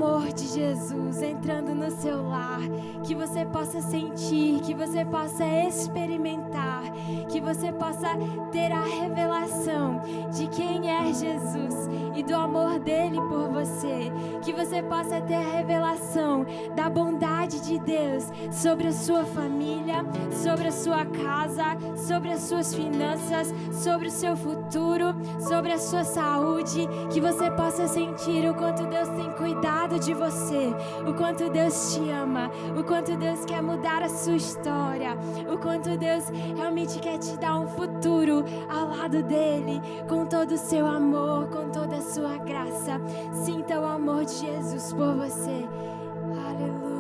amor de Jesus entrando no seu lar, que você possa sentir, que você possa experimentar, que você possa ter a revelação de quem é Jesus e do amor dele por você, que você possa ter a revelação da bondade de Deus sobre a sua família, sobre a sua casa, sobre as suas finanças, sobre o seu futuro, sobre a sua saúde, que você possa sentir o quanto Deus tem cuidado de você, o quanto Deus te ama, o quanto Deus quer mudar a sua história, o quanto Deus realmente quer te dar um futuro ao lado dele, com todo o seu amor, com toda a sua graça. Sinta o amor de Jesus por você. Aleluia.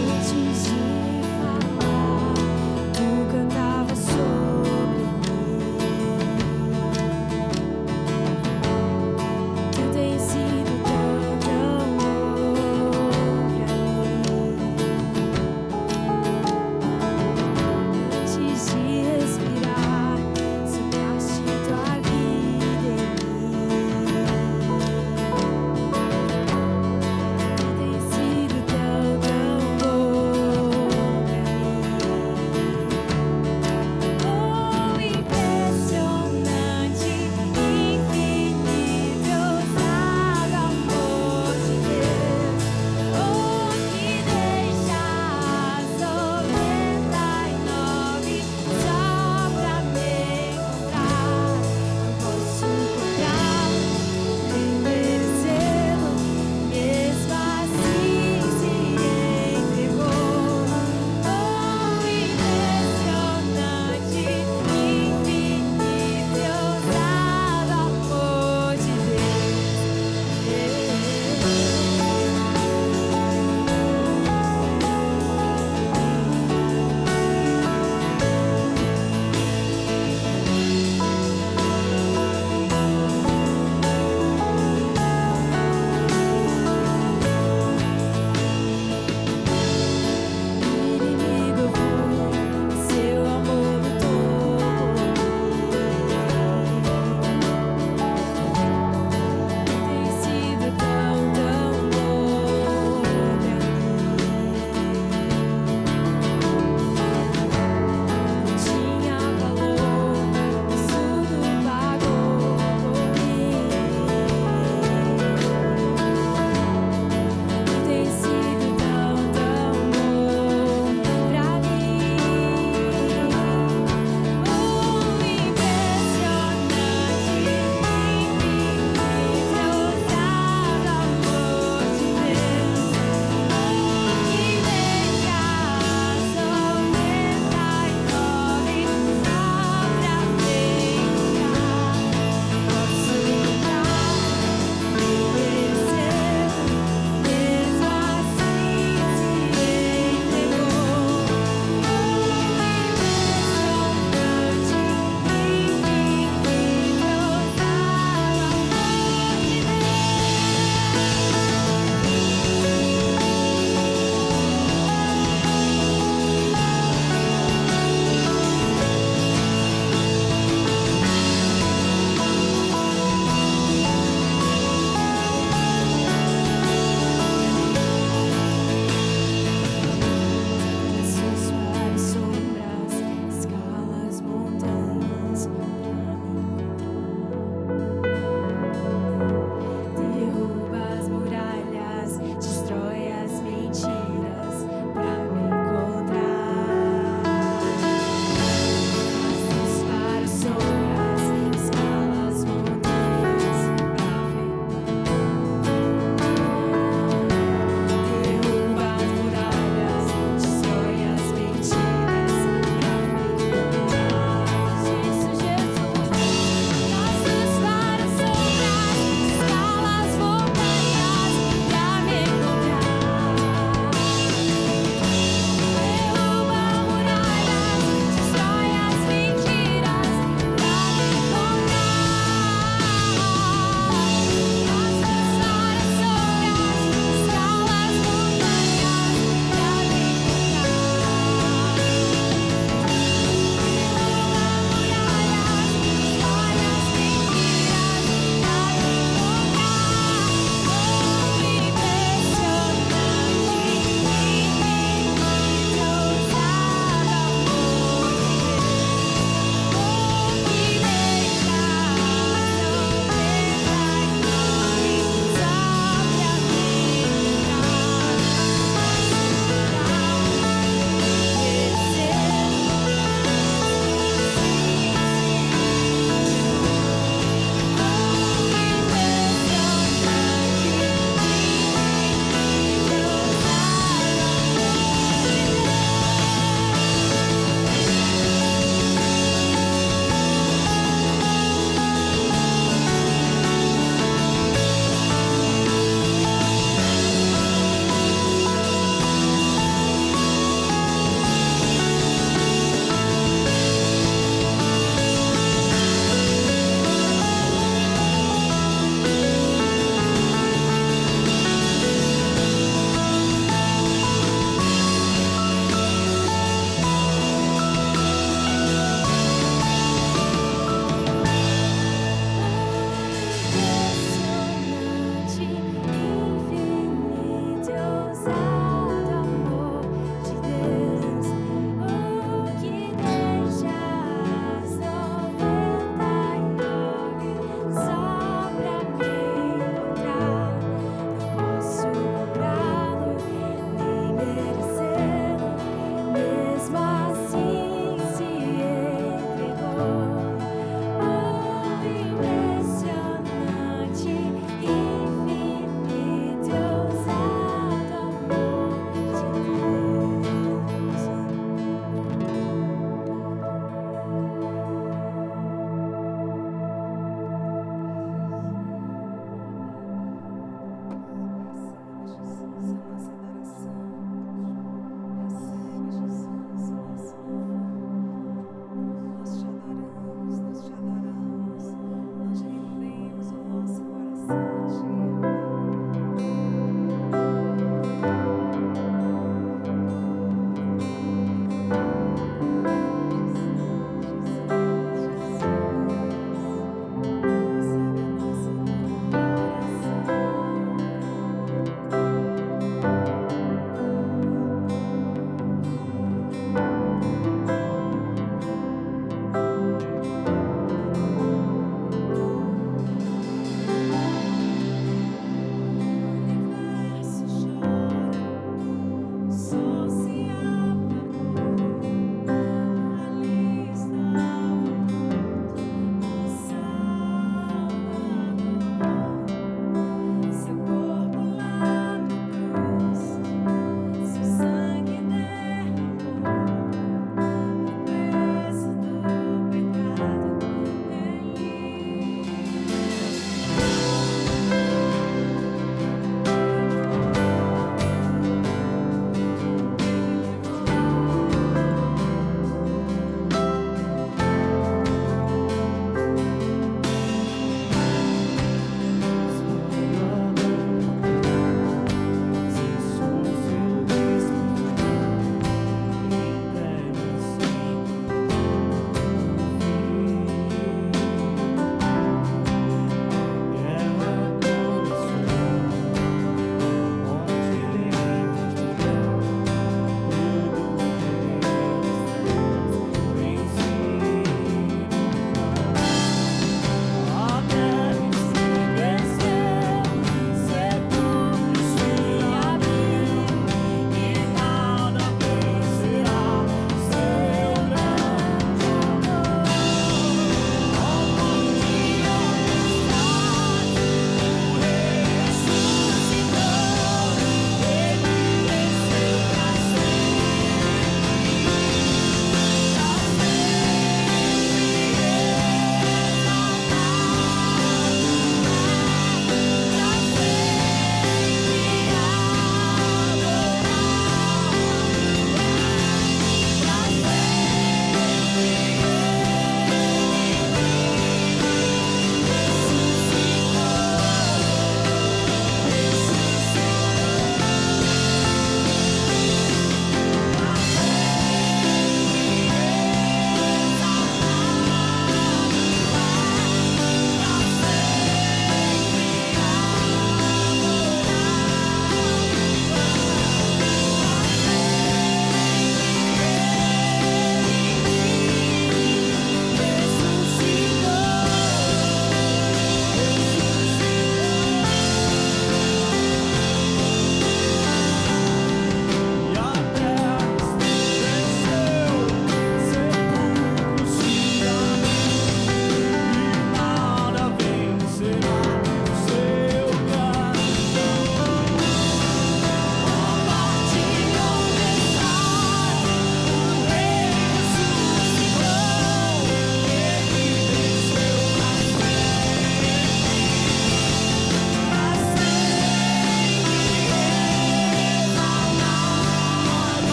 Antes de falar, tu cantava sobre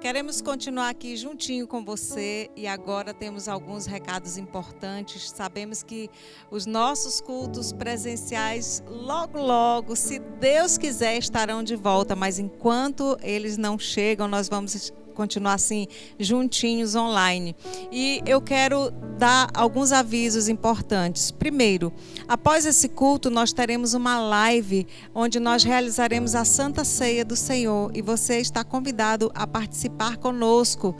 Queremos continuar aqui juntinho com você e agora temos alguns recados importantes. Sabemos que os nossos cultos presenciais logo, logo, se Deus quiser, estarão de volta, mas enquanto eles não chegam, nós vamos continuar assim, juntinhos online. E eu quero dar alguns avisos importantes. Primeiro, após esse culto, nós teremos uma live onde nós realizaremos a Santa Ceia do Senhor e você está convidado a participar conosco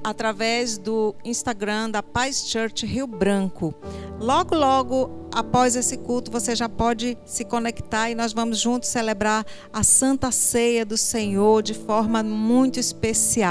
através do Instagram da Paz Church Rio Branco. Logo, logo, após esse culto, você já pode se conectar e nós vamos juntos celebrar a Santa Ceia do Senhor de forma muito especial.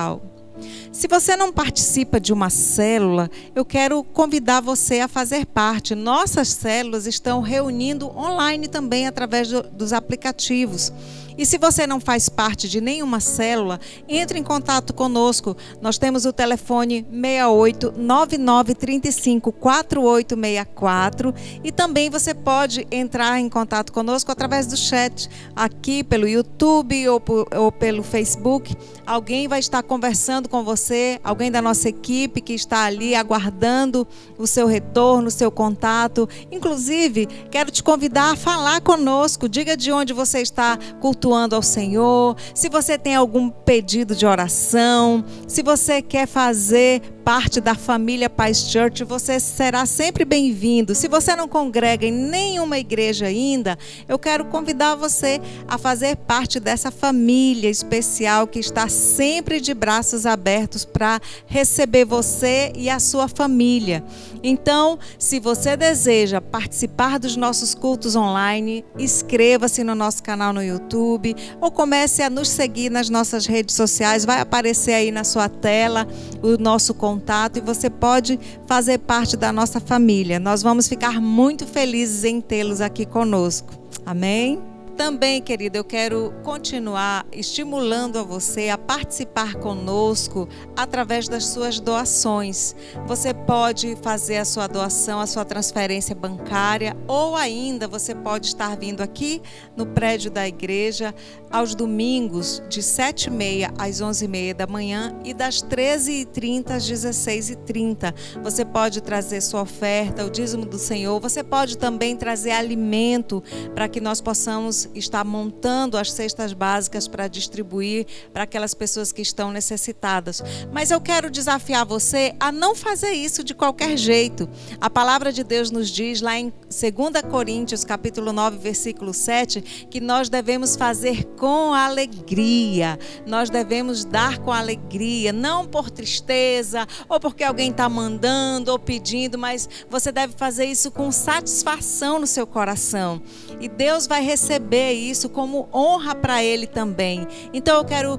Se você não participa de uma célula, eu quero convidar você a fazer parte. Nossas células estão reunindo online também através dos aplicativos. E se você não faz parte de nenhuma célula, entre em contato conosco. Nós temos o telefone 68 9935 4864 e também você pode entrar em contato conosco através do chat, aqui pelo YouTube ou pelo Facebook. Alguém vai estar conversando com você, alguém da nossa equipe que está ali aguardando o seu retorno, o seu contato. Inclusive, quero te convidar a falar conosco. Diga de onde você está cultuando ao Senhor, se você tem algum pedido de oração, se você quer fazer parte da família Paz Church, você será sempre bem-vindo. Se você não congrega em nenhuma igreja ainda, eu quero convidar você a fazer parte dessa família especial que está sempre de braços abertos para receber você e a sua família. Então, se você deseja participar dos nossos cultos online, inscreva-se no nosso canal no YouTube ou comece a nos seguir nas nossas redes sociais. Vai aparecer aí na sua tela o nosso contato e você pode fazer parte da nossa família. Nós vamos ficar muito felizes em tê-los aqui conosco. Amém? Também, querida, eu quero continuar estimulando a você a participar conosco através das suas doações. Você pode fazer a sua doação, a sua transferência bancária, ou ainda você pode estar vindo aqui no prédio da igreja aos domingos de 7h30 às 11h30 da manhã e das 13h30 às 16h30. Você pode trazer sua oferta, o dízimo do Senhor. Você pode também trazer alimento para que nós possamos estar montando as cestas básicas para distribuir para aquelas pessoas que estão necessitadas. Mas eu quero desafiar você a não fazer isso de qualquer jeito. A palavra de Deus nos diz lá em 2 Coríntios, capítulo 9, versículo 7, que nós devemos fazer com alegria. Nós devemos dar com alegria, não por tristeza ou porque alguém está mandando ou pedindo, mas você deve fazer isso com satisfação no seu coração. E Deus vai receber isso como honra para Ele também. Então eu quero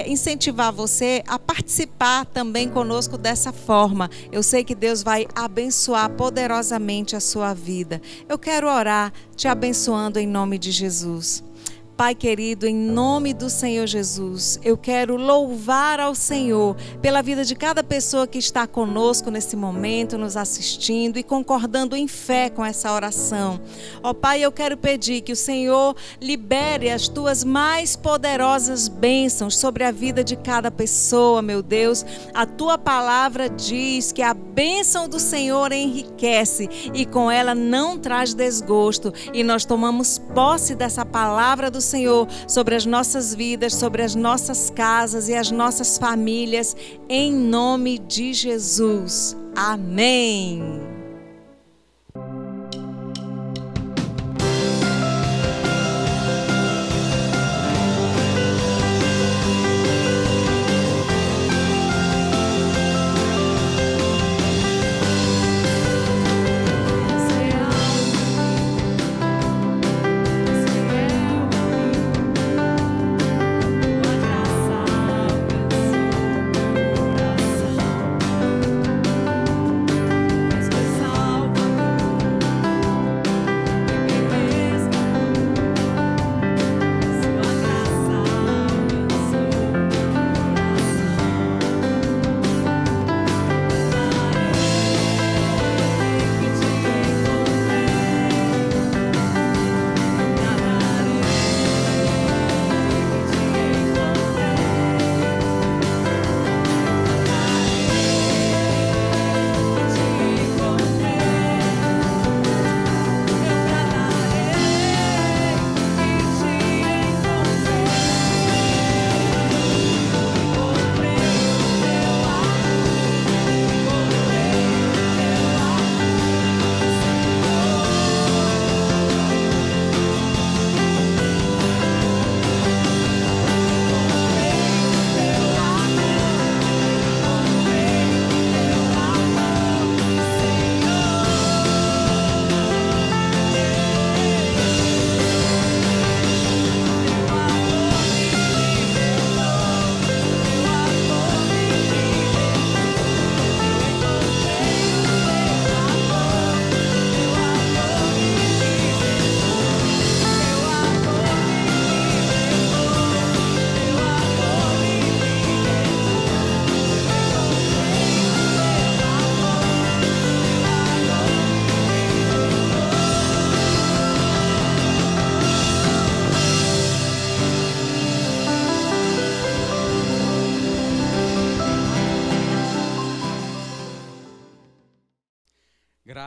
incentivar você a participar também conosco dessa forma. Eu sei que Deus vai abençoar poderosamente a sua vida. Eu quero orar te abençoando em nome de Jesus. Pai querido, em nome do Senhor Jesus, eu quero louvar ao Senhor pela vida de cada pessoa que está conosco nesse momento, nos assistindo e concordando em fé com essa oração. Ó Pai, eu quero pedir que o Senhor libere as tuas mais poderosas bênçãos sobre a vida de cada pessoa, meu Deus. A tua palavra diz que a bênção do Senhor enriquece e com ela não traz desgosto. E nós tomamos posse dessa palavra do Senhor sobre as nossas vidas, sobre as nossas casas e as nossas famílias, em nome de Jesus. Amém. Mas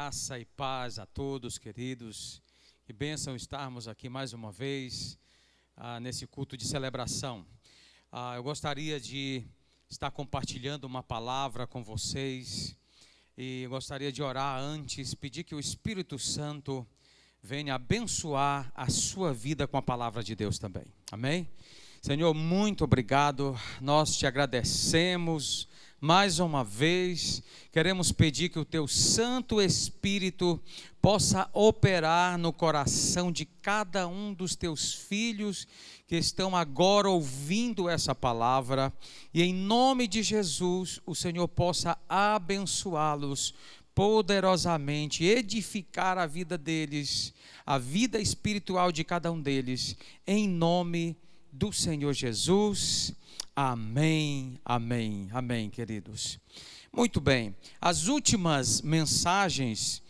Graça e paz a todos, queridos. Que bênção estarmos aqui mais uma vez nesse culto de celebração. Eu gostaria de estar compartilhando uma palavra com vocês e gostaria de orar antes, pedir que o Espírito Santo venha abençoar a sua vida com a palavra de Deus também. Amém? Senhor, muito obrigado. Nós te agradecemos. Mais uma vez, queremos pedir que o Teu Santo Espírito possa operar no coração de cada um dos Teus filhos que estão agora ouvindo essa palavra. E em nome de Jesus, o Senhor possa abençoá-los poderosamente, edificar a vida deles, a vida espiritual de cada um deles, em nome do Senhor Jesus. Amém, amém, amém, queridos. Muito bem, as últimas mensagens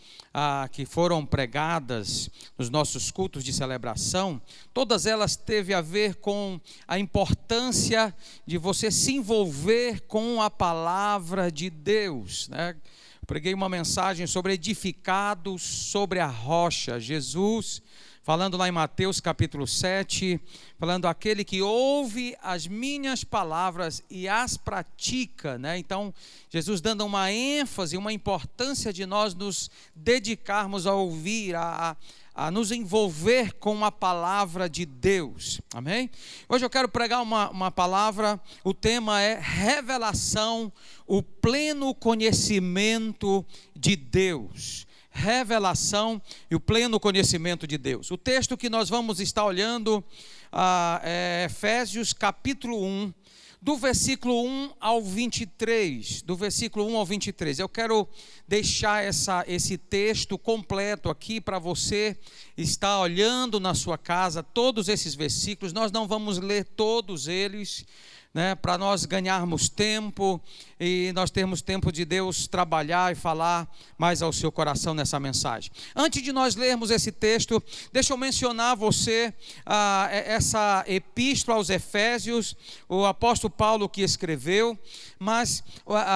que foram pregadas nos nossos cultos de celebração, todas elas teve a ver com a importância de você se envolver com a palavra de Deus, né? Preguei uma mensagem sobre edificados sobre a rocha. Jesus falando lá em Mateus capítulo 7, falando aquele que ouve as minhas palavras e as pratica, né? Então, Jesus dando uma ênfase, uma importância de nós nos dedicarmos a ouvir, a nos envolver com a palavra de Deus, amém? Hoje eu quero pregar uma palavra, o tema é revelação, o pleno conhecimento de Deus. Revelação e o pleno conhecimento de Deus. O texto que nós vamos estar olhando é Efésios capítulo 1, do versículo 1 ao 23, do versículo 1 ao 23. Eu quero deixar esse texto completo aqui para você estar olhando na sua casa, todos esses versículos. Nós não vamos ler todos eles, né, para nós ganharmos tempo e nós termos tempo de Deus trabalhar e falar mais ao seu coração nessa mensagem. Antes de nós lermos esse texto, deixa eu mencionar a você essa epístola aos Efésios, o apóstolo Paulo que escreveu, mas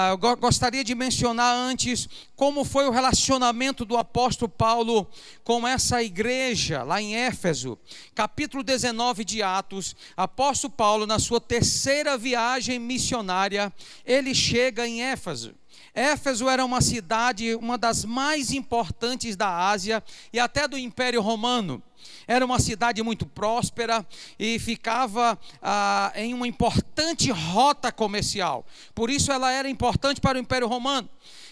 eu gostaria de mencionar antes como foi o relacionamento do apóstolo Paulo com essa igreja lá em Éfeso. Capítulo 19 de Atos, apóstolo Paulo, na sua terceira viagem missionária, ele chega em Éfeso. Éfeso era uma cidade, uma das mais importantes da Ásia e até do Império Romano. Era uma cidade muito próspera e ficava em uma importante rota comercial. Por isso ela era importante para o Império Romano.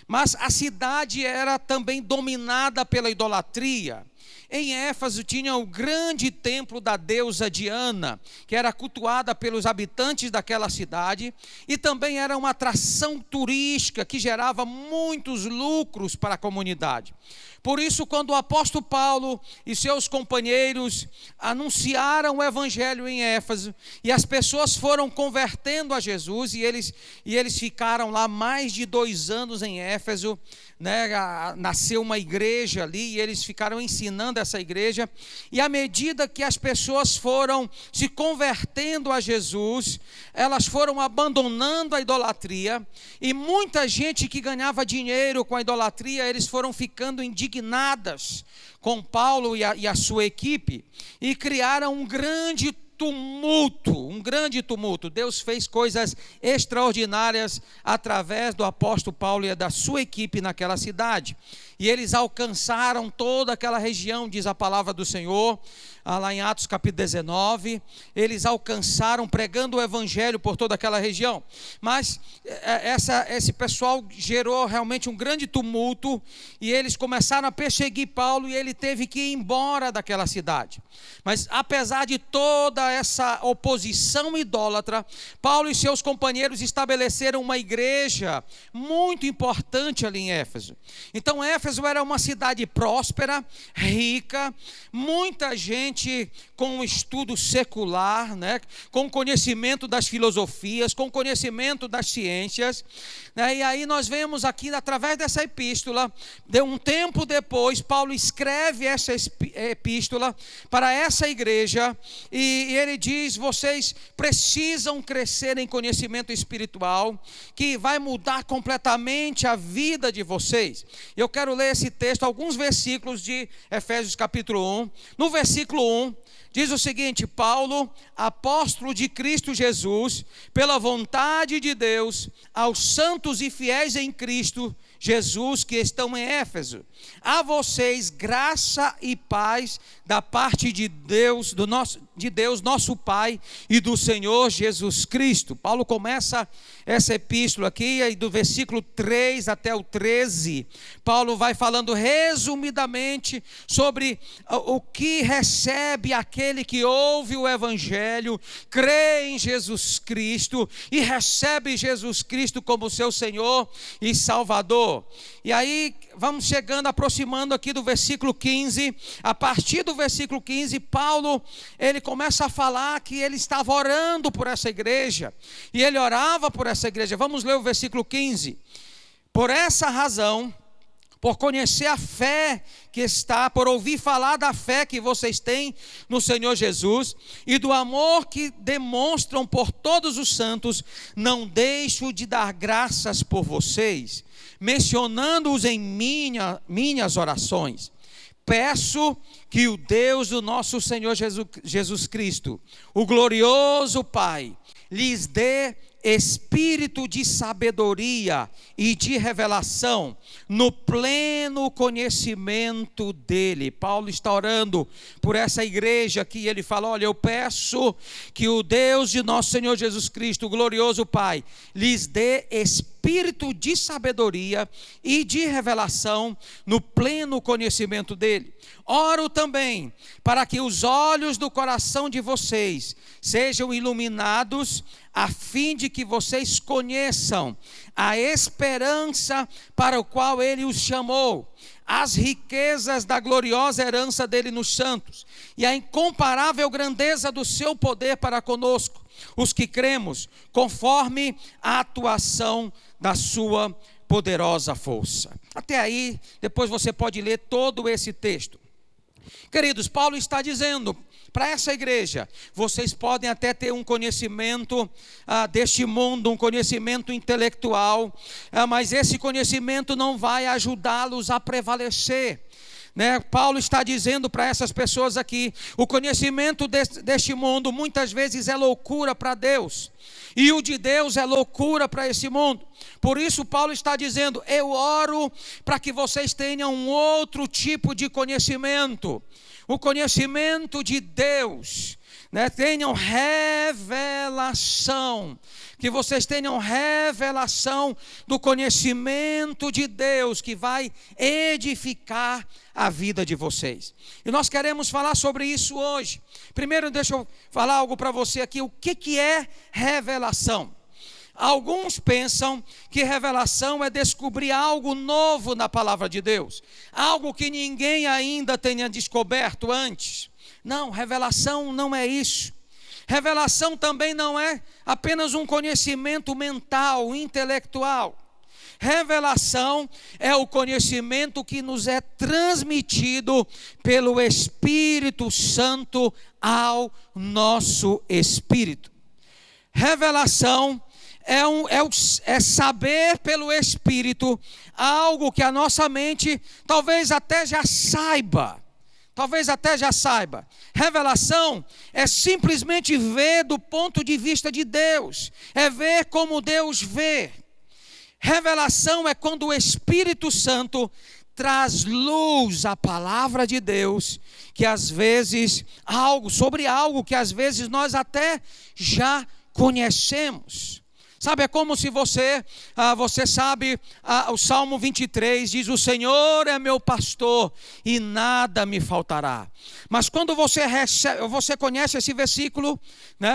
Mas a cidade era também dominada pela idolatria. Em Éfeso tinha o grande templo da deusa Diana, que era cultuada pelos habitantes daquela cidade, e também era uma atração turística que gerava muitos lucros para a comunidade. Por isso, quando o apóstolo Paulo e seus companheiros anunciaram o evangelho em Éfeso, e as pessoas foram convertendo a Jesus, e eles ficaram lá mais de 2 anos em Éfeso, né? Nasceu uma igreja ali, e eles ficaram ensinando essa igreja, e à medida que as pessoas foram se convertendo a Jesus, elas foram abandonando a idolatria, e muita gente que ganhava dinheiro com a idolatria, eles foram ficando indignadas com Paulo e a sua equipe, e criaram um grande tumulto. Deus fez coisas extraordinárias através do apóstolo Paulo e da sua equipe naquela cidade. E eles alcançaram toda aquela região, diz a palavra do Senhor, lá em Atos capítulo 19, eles alcançaram pregando o evangelho por toda aquela região. Mas esse pessoal gerou realmente um grande tumulto, e eles começaram a perseguir Paulo, e ele teve que ir embora daquela cidade. Mas apesar de toda essa oposição idólatra, Paulo e seus companheiros estabeleceram uma igreja muito importante ali em Éfeso. Então Éfeso era uma cidade próspera, rica, muita gente com estudo secular, né? Com conhecimento das filosofias, com conhecimento das ciências, né? E aí nós vemos aqui, através dessa epístola, de um tempo depois, Paulo escreve essa epístola para essa igreja, e ele diz: vocês precisam crescer em conhecimento espiritual, que vai mudar completamente a vida de vocês. Eu quero quero ler esse texto, alguns versículos de Efésios capítulo 1. No versículo 1, diz o seguinte: Paulo, apóstolo de Cristo Jesus, pela vontade de Deus, aos santos e fiéis em Cristo Jesus que estão em Éfeso, a vocês graça e paz da parte de Deus, nosso Pai, e do Senhor Jesus Cristo. Paulo começa essa epístola aqui, e do versículo 3 até o 13, Paulo vai falando resumidamente sobre o que recebe aquele que ouve o Evangelho, crê em Jesus Cristo e recebe Jesus Cristo como seu Senhor e Salvador. E aí vamos chegando, aproximando aqui do versículo 15. A partir do versículo 15, Paulo, ele começa a falar que ele estava orando por essa igreja, e ele orava por essa igreja. Vamos ler o versículo 15. Por essa razão, por conhecer a fé que está, por ouvir falar da fé que vocês têm no Senhor Jesus e do amor que demonstram por todos os santos, não deixo de dar graças por vocês, mencionando-os em minhas orações. Peço que o Deus do nosso Senhor Jesus Cristo, o glorioso Pai, lhes dê espírito de sabedoria e de revelação no pleno conhecimento dele. Paulo está orando por essa igreja aqui. Ele fala: olha, eu peço que o Deus de nosso Senhor Jesus Cristo, o glorioso Pai, lhes dê espírito de sabedoria e de revelação no pleno conhecimento dele. Oro também para que os olhos do coração de vocês sejam iluminados, a fim de que vocês conheçam a esperança para o qual ele os chamou, as riquezas da gloriosa herança dele nos santos, e a incomparável grandeza do seu poder para conosco, os que cremos, conforme a atuação da sua poderosa força. Até aí, depois você pode ler todo esse texto. Queridos, Paulo está dizendo para essa igreja: vocês podem até ter um conhecimento deste mundo, um conhecimento intelectual, mas esse conhecimento não vai ajudá-los a prevalecer. Paulo está dizendo para essas pessoas aqui: o conhecimento deste mundo muitas vezes é loucura para Deus, e o de Deus é loucura para esse mundo. Por isso Paulo está dizendo: eu oro para que vocês tenham um outro tipo de conhecimento, o conhecimento de Deus, tenham revelação, que vocês tenham revelação do conhecimento de Deus, que vai edificar a vida de vocês. E nós queremos falar sobre isso hoje. Primeiro, deixa eu falar algo para você aqui. O que é revelação? Alguns pensam que revelação é descobrir algo novo na palavra de Deus, algo que ninguém ainda tenha descoberto antes. Não, revelação não é isso. Revelação também não é apenas um conhecimento mental, intelectual. Revelação é o conhecimento que nos é transmitido pelo Espírito Santo ao nosso espírito. Revelação é saber pelo Espírito algo que a nossa mente talvez até já saiba. Revelação é simplesmente ver do ponto de vista de Deus, é ver como Deus vê. Revelação é quando o Espírito Santo traz luz à palavra de Deus, que às vezes sobre algo que às vezes nós até já conhecemos. Sabe, é como se você sabe, o Salmo 23 diz: o Senhor é meu pastor e nada me faltará. Mas quando você conhece esse versículo,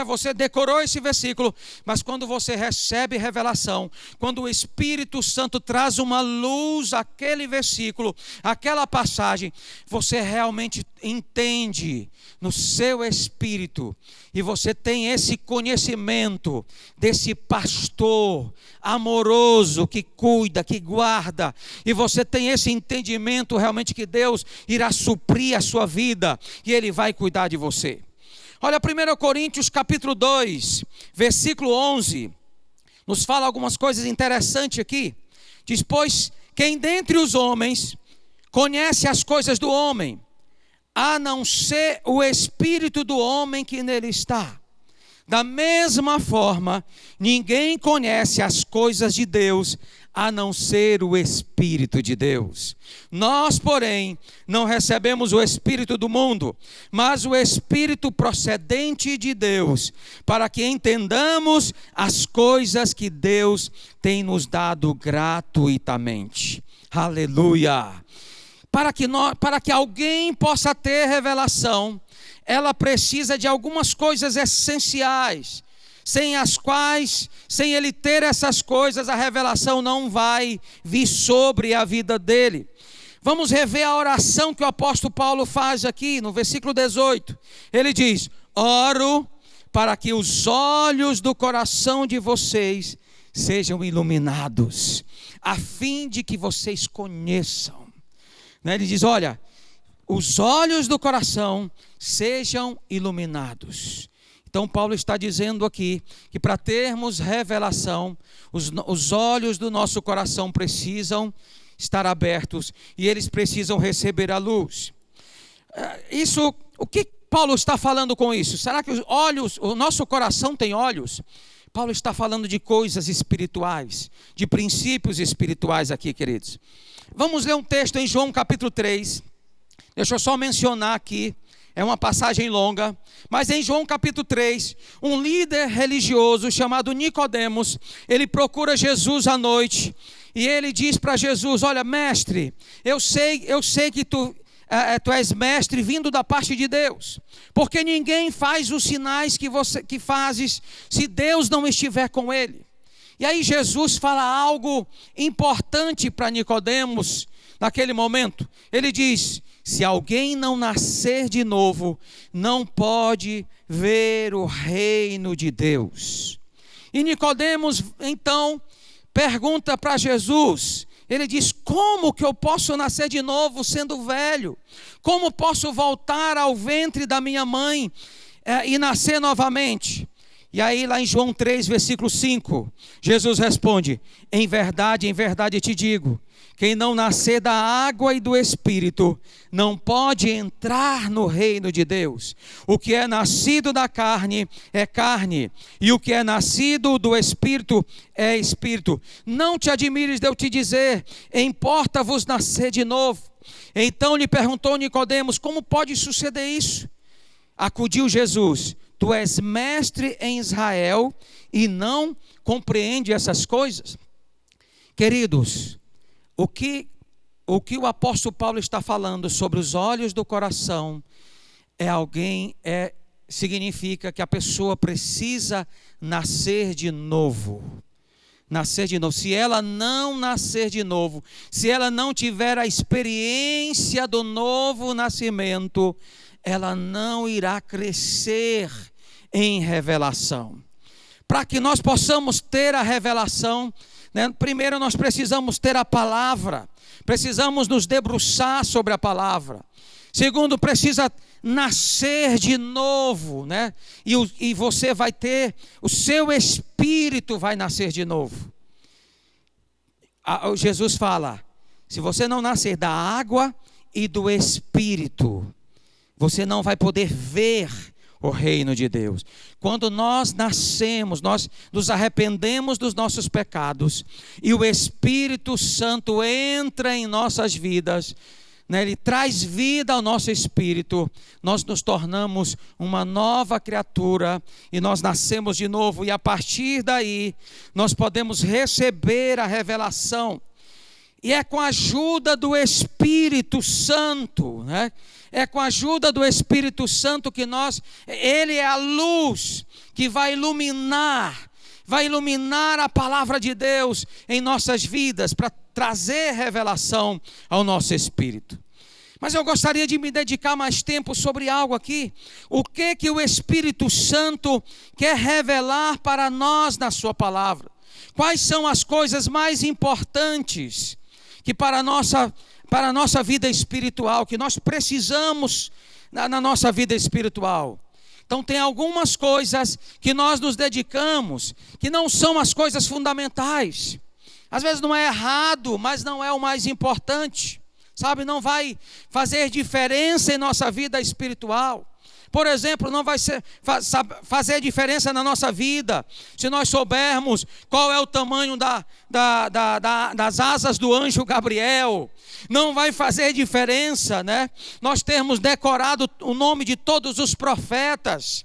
você decorou esse versículo, mas quando você recebe revelação, quando o Espírito Santo traz uma luz àquele versículo, àquela passagem, você realmente entende no seu espírito, e você tem esse conhecimento desse pastor amoroso que cuida, que guarda, e você tem esse entendimento realmente que Deus irá suprir a sua vida e Ele vai cuidar de você. Olha, 1 Coríntios capítulo 2, versículo 11, nos fala algumas coisas interessantes aqui. Diz: pois quem dentre os homens conhece as coisas do homem, a não ser o espírito do homem que nele está. Da mesma forma, ninguém conhece as coisas de Deus, a não ser o Espírito de Deus. Nós, porém, não recebemos o Espírito do mundo, mas o Espírito procedente de Deus, para que entendamos as coisas que Deus tem nos dado gratuitamente. Aleluia! Para que alguém possa ter revelação, ela precisa de algumas coisas essenciais, sem ele ter essas coisas, a revelação não vai vir sobre a vida dele. Vamos rever a oração que o apóstolo Paulo faz aqui, no versículo 18. Ele diz: oro para que os olhos do coração de vocês sejam iluminados, a fim de que vocês conheçam. Ele diz: olha, os olhos do coração sejam iluminados. Então Paulo está dizendo aqui que para termos revelação, os olhos do nosso coração precisam estar abertos e eles precisam receber a luz. O que Paulo está falando com isso? Será que o nosso coração tem olhos? Paulo está falando de coisas espirituais, de princípios espirituais aqui, queridos. Vamos ler um texto em João capítulo 3. Deixa eu só mencionar aqui. É uma passagem longa, mas em João capítulo 3, um líder religioso chamado Nicodemos, ele procura Jesus à noite, e ele diz para Jesus: olha, mestre, eu sei que tu és mestre vindo da parte de Deus, porque ninguém faz os sinais que fazes se Deus não estiver com ele. E aí Jesus fala algo importante para Nicodemos naquele momento. Ele diz: se alguém não nascer de novo, não pode ver o reino de Deus. E Nicodemos então pergunta para Jesus, ele diz: como que eu posso nascer de novo sendo velho? Como posso voltar ao ventre da minha mãe e nascer novamente? E aí lá em João 3, versículo 5, Jesus responde: em verdade te digo, quem não nascer da água e do Espírito não pode entrar no reino de Deus. O que é nascido da carne é carne, e o que é nascido do Espírito é Espírito. Não te admires de eu te dizer: importa-vos nascer de novo. Então lhe perguntou Nicodemos: como pode suceder isso? Acudiu Jesus: tu és mestre em Israel e não compreende essas coisas? Queridos, o que o apóstolo Paulo está falando sobre os olhos do coração significa que a pessoa precisa nascer de novo. Nascer de novo. Se ela não nascer de novo, se ela não tiver a experiência do novo nascimento, ela não irá crescer em revelação. Para que nós possamos ter a revelação, primeiro nós precisamos ter a palavra, precisamos nos debruçar sobre a palavra. Segundo, precisa nascer de novo, e você vai ter, o seu espírito vai nascer de novo. Jesus fala: se você não nascer da água e do Espírito, você não vai poder ver o reino de Deus. Quando nós nascemos, nós nos arrependemos dos nossos pecados e o Espírito Santo entra em nossas vidas, ele traz vida ao nosso espírito, nós nos tornamos uma nova criatura e nós nascemos de novo, e a partir daí nós podemos receber a revelação. E é com a ajuda do Espírito Santo, é com a ajuda do Espírito Santo que ele é a luz que vai iluminar a palavra de Deus em nossas vidas, para trazer revelação ao nosso espírito. Mas eu gostaria de me dedicar mais tempo sobre algo aqui. O que o Espírito Santo quer revelar para nós na sua palavra? Quais são as coisas mais importantes que para a nossa vida espiritual, que nós precisamos na nossa vida espiritual? Então tem algumas coisas que nós nos dedicamos, que não são as coisas fundamentais. Às vezes não é errado, mas não é o mais importante. sabe, não vai fazer diferença em nossa vida espiritual. Por exemplo, não vai fazer diferença na nossa vida se nós soubermos qual é o tamanho das asas do anjo Gabriel. Não vai fazer diferença, né? Nós termos decorado o nome de todos os profetas.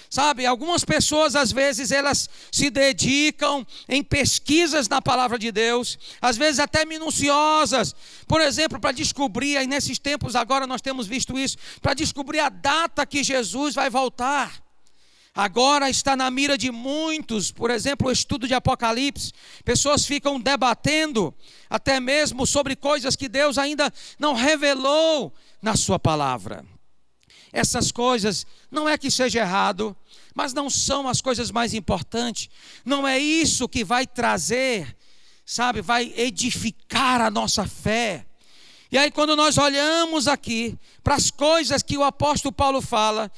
Sabe, algumas pessoas às vezes elas se dedicam em pesquisas na palavra de Deus, às vezes até minuciosas, por exemplo, para descobrir, aí nesses tempos agora nós temos visto isso, para descobrir a data que Jesus vai voltar. Agora está na mira de muitos, por exemplo, o estudo de Apocalipse. Pessoas ficam debatendo até mesmo sobre coisas que Deus ainda não revelou na sua palavra. Essas coisas, não é que seja errado, mas não são as coisas mais importantes. Não é isso que vai trazer, sabe, vai edificar a nossa fé. E aí quando nós olhamos aqui para as coisas que o apóstolo Paulo fala,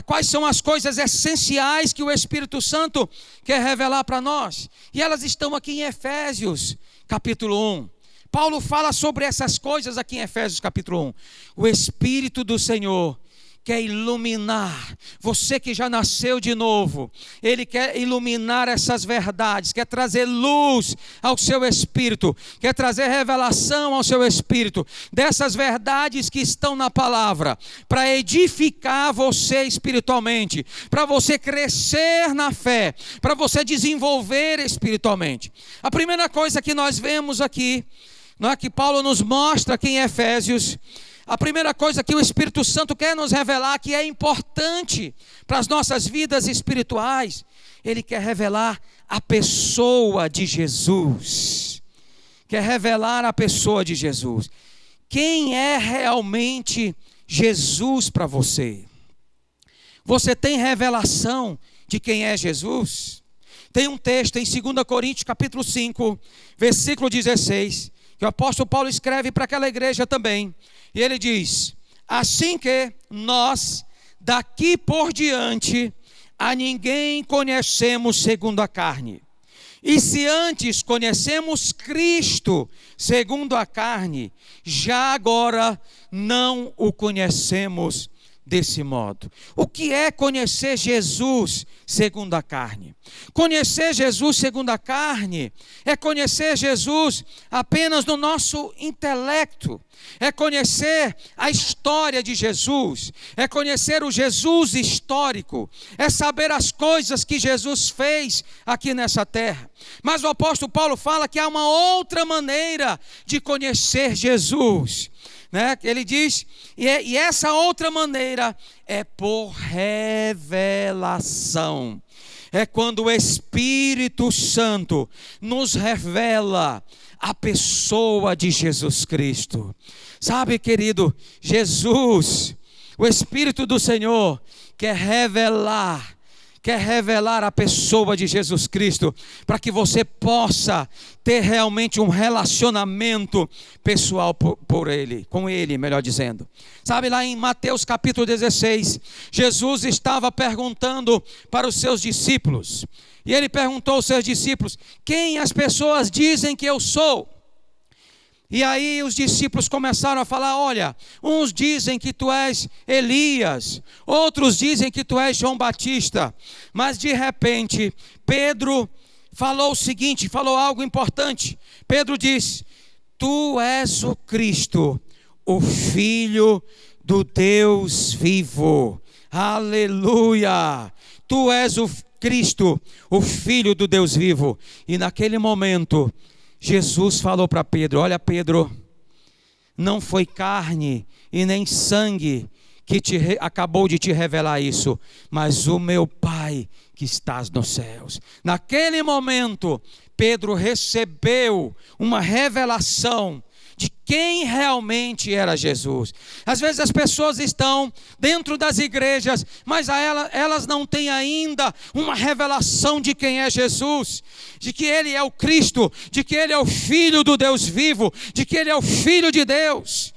quais são as coisas essenciais que o Espírito Santo quer revelar para nós? E elas estão aqui em Efésios, capítulo 1. Paulo fala sobre essas coisas aqui em Efésios, capítulo 1. O Espírito do Senhor quer iluminar, você que já nasceu de novo, Ele quer iluminar essas verdades, quer trazer luz ao seu espírito, quer trazer revelação ao seu espírito, dessas verdades que estão na palavra, para edificar você espiritualmente, para você crescer na fé, para você desenvolver espiritualmente. A primeira coisa que nós vemos aqui, não é que Paulo nos mostra aqui em Efésios, a primeira coisa que o Espírito Santo quer nos revelar, que é importante para as nossas vidas espirituais, Ele quer revelar a pessoa de Jesus. Quer revelar a pessoa de Jesus. Quem é realmente Jesus para você? Você tem revelação de quem é Jesus? Tem um texto em 2 Coríntios capítulo 5, versículo 16, que o apóstolo Paulo escreve para aquela igreja também. E ele diz: assim que nós daqui por diante a ninguém conhecemos segundo a carne. E se antes conhecemos Cristo segundo a carne, já agora não o conhecemos desse modo. O que é conhecer Jesus segundo a carne? Conhecer Jesus segundo a carne é conhecer Jesus apenas no nosso intelecto, é conhecer a história de Jesus, é conhecer o Jesus histórico, é saber as coisas que Jesus fez aqui nessa terra. Mas o apóstolo Paulo fala que há uma outra maneira de conhecer Jesus, né? Ele diz, e essa outra maneira é por revelação. É quando o Espírito Santo nos revela a pessoa de Jesus Cristo. Sabe, querido, Jesus, o Espírito do Senhor quer revelar a pessoa de Jesus Cristo, para que você possa ter realmente um relacionamento pessoal com Ele, melhor dizendo. Sabe, lá em Mateus capítulo 16, Jesus estava perguntando para os seus discípulos, e Ele perguntou aos seus discípulos: quem as pessoas dizem que eu sou? E aí os discípulos começaram a falar: olha, uns dizem que tu és Elias, outros dizem que tu és João Batista. Mas de repente, Pedro falou o seguinte, falou algo importante. Pedro disse: tu és o Cristo, o Filho do Deus vivo. Aleluia! Tu és o Cristo, o Filho do Deus vivo. E naquele momento, Jesus falou para Pedro: olha, Pedro, não foi carne e nem sangue que acabou de te revelar isso, mas o meu Pai que estás nos céus. Naquele momento, Pedro recebeu uma revelação de quem realmente era Jesus. Às vezes as pessoas estão dentro das igrejas, mas elas não têm ainda uma revelação de quem é Jesus, de que Ele é o Cristo, de que Ele é o Filho do Deus vivo, de que Ele é o Filho de Deus.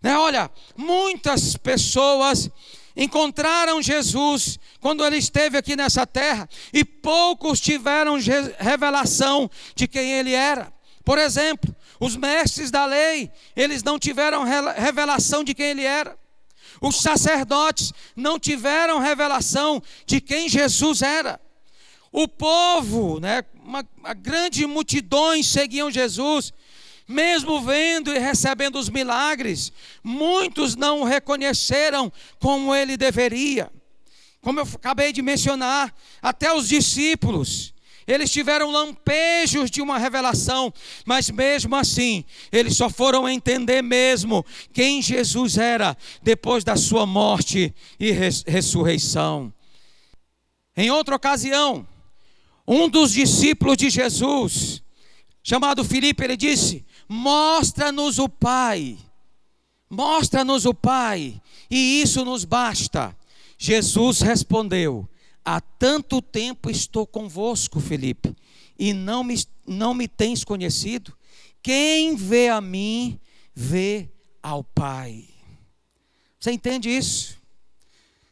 Olha, muitas pessoas encontraram Jesus quando Ele esteve aqui nessa terra, e poucos tiveram revelação de quem Ele era. Por exemplo, os mestres da lei, eles não tiveram revelação de quem ele era. Os sacerdotes não tiveram revelação de quem Jesus era. O povo, uma grande multidões seguiam Jesus, mesmo vendo e recebendo os milagres, muitos não o reconheceram como ele deveria. Como eu acabei de mencionar, até os discípulos, eles tiveram lampejos de uma revelação, mas mesmo assim, eles só foram entender mesmo quem Jesus era depois da sua morte e ressurreição. Em outra ocasião, um dos discípulos de Jesus, chamado Filipe, ele disse: mostra-nos o Pai, e isso nos basta. Jesus respondeu: há tanto tempo estou convosco, Filipe, e não me tens conhecido? Quem vê a mim, vê ao Pai. Você entende isso?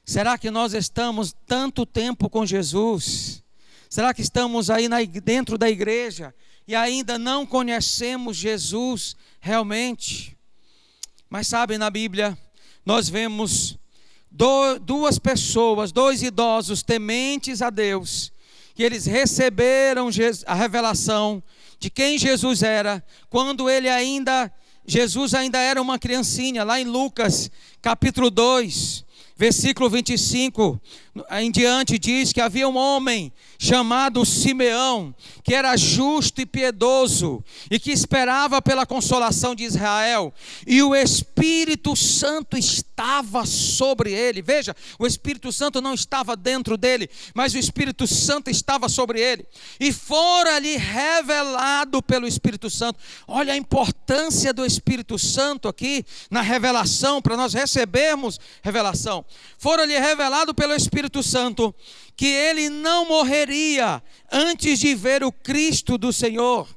Será que nós estamos tanto tempo com Jesus? Será que estamos aí dentro da igreja e ainda não conhecemos Jesus realmente? Mas sabe, na Bíblia nós vemos duas pessoas, dois idosos tementes a Deus, que eles receberam a revelação de quem Jesus era, quando Jesus ainda era uma criancinha. Lá em Lucas capítulo 2, versículo 25 em diante, diz que havia um homem chamado Simeão, que era justo e piedoso, e que esperava pela consolação de Israel, e o Espírito Santo estava sobre ele. Veja, o Espírito Santo não estava dentro dele, mas o Espírito Santo estava sobre ele, e fora-lhe revelado pelo Espírito Santo. Olha a importância do Espírito Santo aqui na revelação, para nós recebermos revelação. Fora-lhe revelado pelo Espírito Santo que ele não morreria antes de ver o Cristo do Senhor.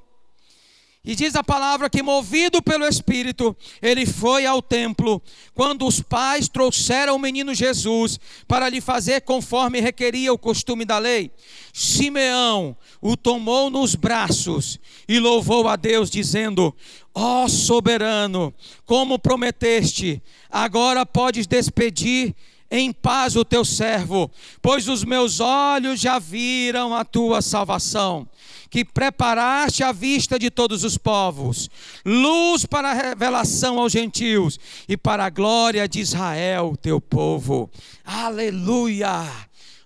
E diz a palavra que, movido pelo Espírito, ele foi ao templo, quando os pais trouxeram o menino Jesus para lhe fazer conforme requeria o costume da lei. Simeão o tomou nos braços e louvou a Deus, dizendo: ó soberano, como prometeste, agora podes despedir em paz o teu servo, pois os meus olhos já viram a tua salvação, que preparaste à vista de todos os povos, luz para a revelação aos gentios e para a glória de Israel, teu povo. Aleluia!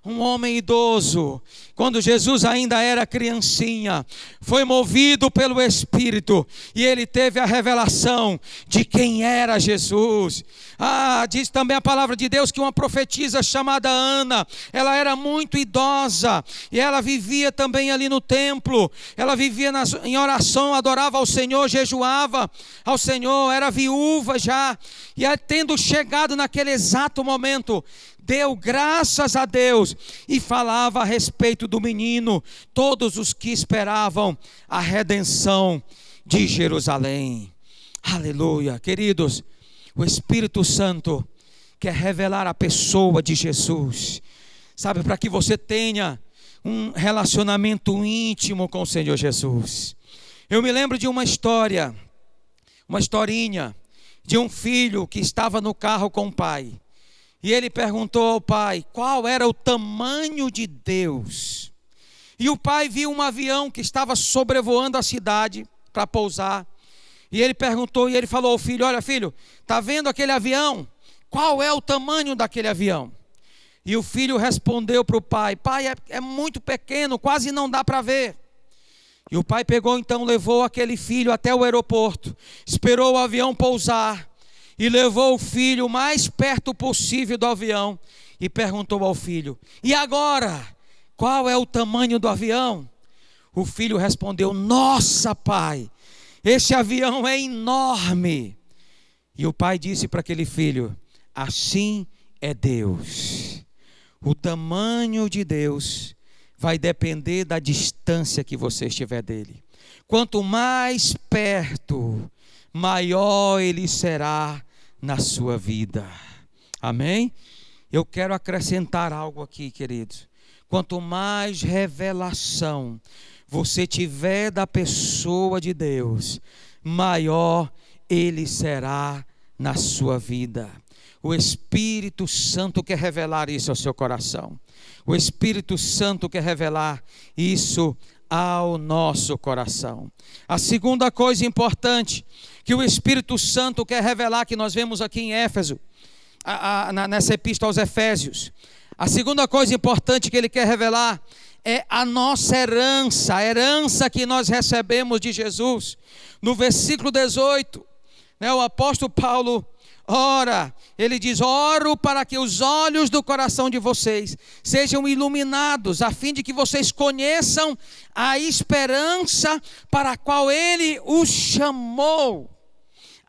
Um homem idoso, quando Jesus ainda era criancinha, foi movido pelo Espírito, e ele teve a revelação de quem era Jesus. Diz também a palavra de Deus que uma profetisa chamada Ana, ela era muito idosa, e ela vivia também ali no templo, ela vivia em oração, adorava ao Senhor, jejuava ao Senhor, era viúva já, e tendo chegado naquele exato momento, deu graças a Deus e falava a respeito do menino, todos os que esperavam a redenção de Jerusalém. Aleluia. Queridos, o Espírito Santo quer revelar a pessoa de Jesus, sabe, para que você tenha um relacionamento íntimo com o Senhor Jesus. Eu me lembro de uma historinha de um filho que estava no carro com o pai. E ele perguntou ao pai qual era o tamanho de Deus. E o pai viu um avião que estava sobrevoando a cidade para pousar. E ele perguntou, e ele falou ao filho: olha, filho, está vendo aquele avião? Qual é o tamanho daquele avião? E o filho respondeu para o pai: pai, é muito pequeno, quase não dá para ver. E o pai pegou então, levou aquele filho até o aeroporto, esperou o avião pousar, e levou o filho o mais perto possível do avião, e perguntou ao filho: e agora, qual é o tamanho do avião? O filho respondeu: nossa, pai, esse avião é enorme. E o pai disse para aquele filho: assim é Deus. O tamanho de Deus vai depender da distância que você estiver dele. Quanto mais perto, maior ele será na sua vida. Amém? Eu quero acrescentar algo aqui, queridos. Quanto mais revelação você tiver da pessoa de Deus, maior Ele será na sua vida. O Espírito Santo quer revelar isso ao seu coração. O Espírito Santo quer revelar isso ao nosso coração. A segunda coisa importante que o Espírito Santo quer revelar, que nós vemos aqui em Éfeso, nessa epístola aos Efésios, a segunda coisa importante que ele quer revelar é a nossa herança, a herança que nós recebemos de Jesus. No versículo 18, o apóstolo Paulo ora, ele diz: oro para que os olhos do coração de vocês sejam iluminados, a fim de que vocês conheçam a esperança para a qual ele os chamou,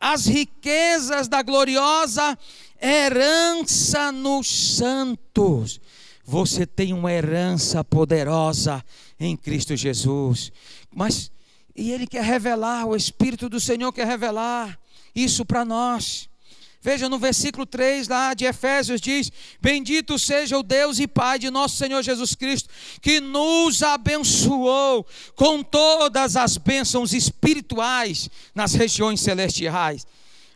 as riquezas da gloriosa herança nos santos. Você tem uma herança poderosa em Cristo Jesus. E Ele quer revelar, o Espírito do Senhor quer revelar isso para nós. Veja no versículo 3 lá de Efésios, diz: bendito seja o Deus e Pai de nosso Senhor Jesus Cristo, que nos abençoou com todas as bênçãos espirituais nas regiões celestiais.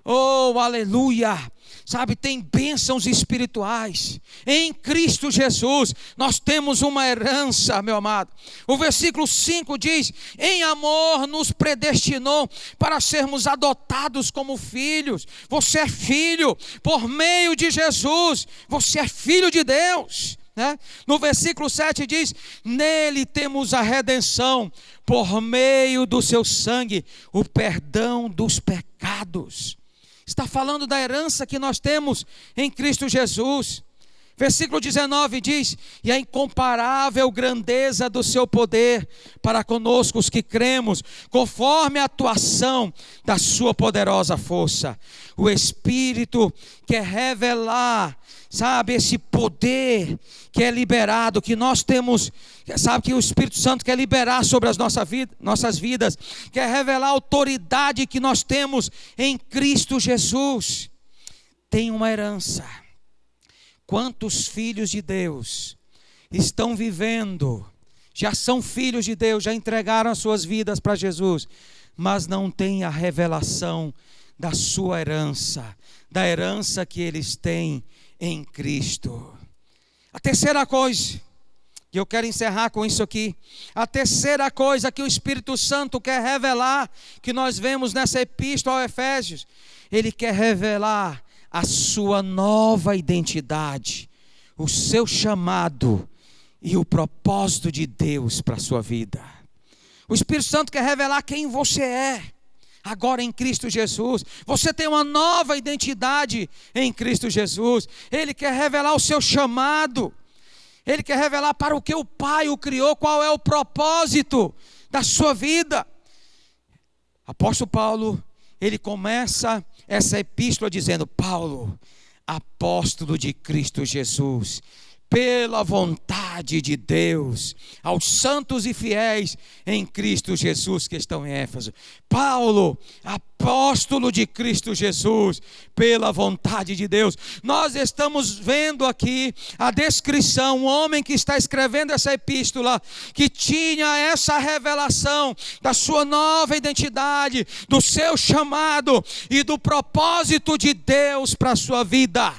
Oh, aleluia! Sabe, tem bênçãos espirituais em Cristo Jesus. Nós temos uma herança, meu amado. O versículo 5 diz: em amor nos predestinou para sermos adotados como filhos. Você é filho por meio de Jesus. Você é filho de Deus, né? No versículo 7 diz: nele temos a redenção por meio do seu sangue, o perdão dos pecados. Está falando da herança que nós temos em Cristo Jesus. Versículo 19 diz: e a incomparável grandeza do seu poder para conosco os que cremos, conforme a atuação da sua poderosa força. O Espírito quer revelar, sabe, esse poder que é liberado, que nós temos, sabe, que o Espírito Santo quer liberar sobre as nossas vidas, quer revelar a autoridade que nós temos em Cristo Jesus. Tem uma herança. Quantos filhos de Deus estão vivendo, já são filhos de Deus, já entregaram as suas vidas para Jesus, mas não têm a revelação da sua herança, da herança que eles têm em Cristo. A terceira coisa, e eu quero encerrar com isso aqui, a terceira coisa que o Espírito Santo quer revelar, que nós vemos nessa epístola aos Efésios, ele quer revelar a sua nova identidade, o seu chamado e o propósito de Deus para a sua vida. O Espírito Santo quer revelar quem você é agora em Cristo Jesus. Você tem uma nova identidade em Cristo Jesus. Ele quer revelar o seu chamado. Ele quer revelar para o que o Pai o criou, qual é o propósito da sua vida. Apóstolo Paulo, ele começa essa epístola dizendo: Paulo, apóstolo de Cristo Jesus, pela vontade de Deus, aos santos e fiéis em Cristo Jesus que estão em Éfeso. Paulo, apóstolo de Cristo Jesus, pela vontade de Deus. Nós estamos vendo aqui a descrição, um homem que está escrevendo essa epístola, que tinha essa revelação da sua nova identidade, do seu chamado e do propósito de Deus para a sua vida.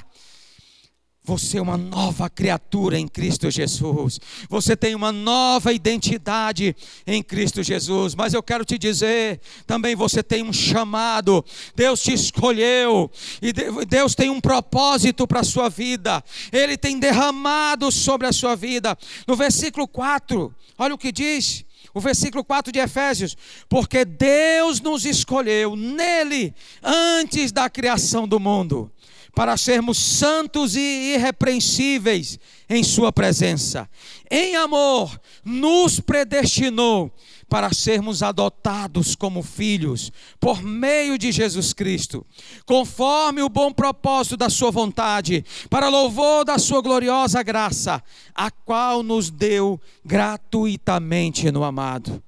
Você é uma nova criatura em Cristo Jesus. Você tem uma nova identidade em Cristo Jesus. Mas eu quero te dizer, também você tem um chamado. Deus te escolheu. E Deus tem um propósito para a sua vida. Ele tem derramado sobre a sua vida. No versículo 4, olha o que diz. O versículo 4 de Efésios: porque Deus nos escolheu nele antes da criação do mundo, para sermos santos e irrepreensíveis em sua presença. Em amor, nos predestinou para sermos adotados como filhos, por meio de Jesus Cristo, conforme o bom propósito da sua vontade, para louvor da sua gloriosa graça, a qual nos deu gratuitamente no amado.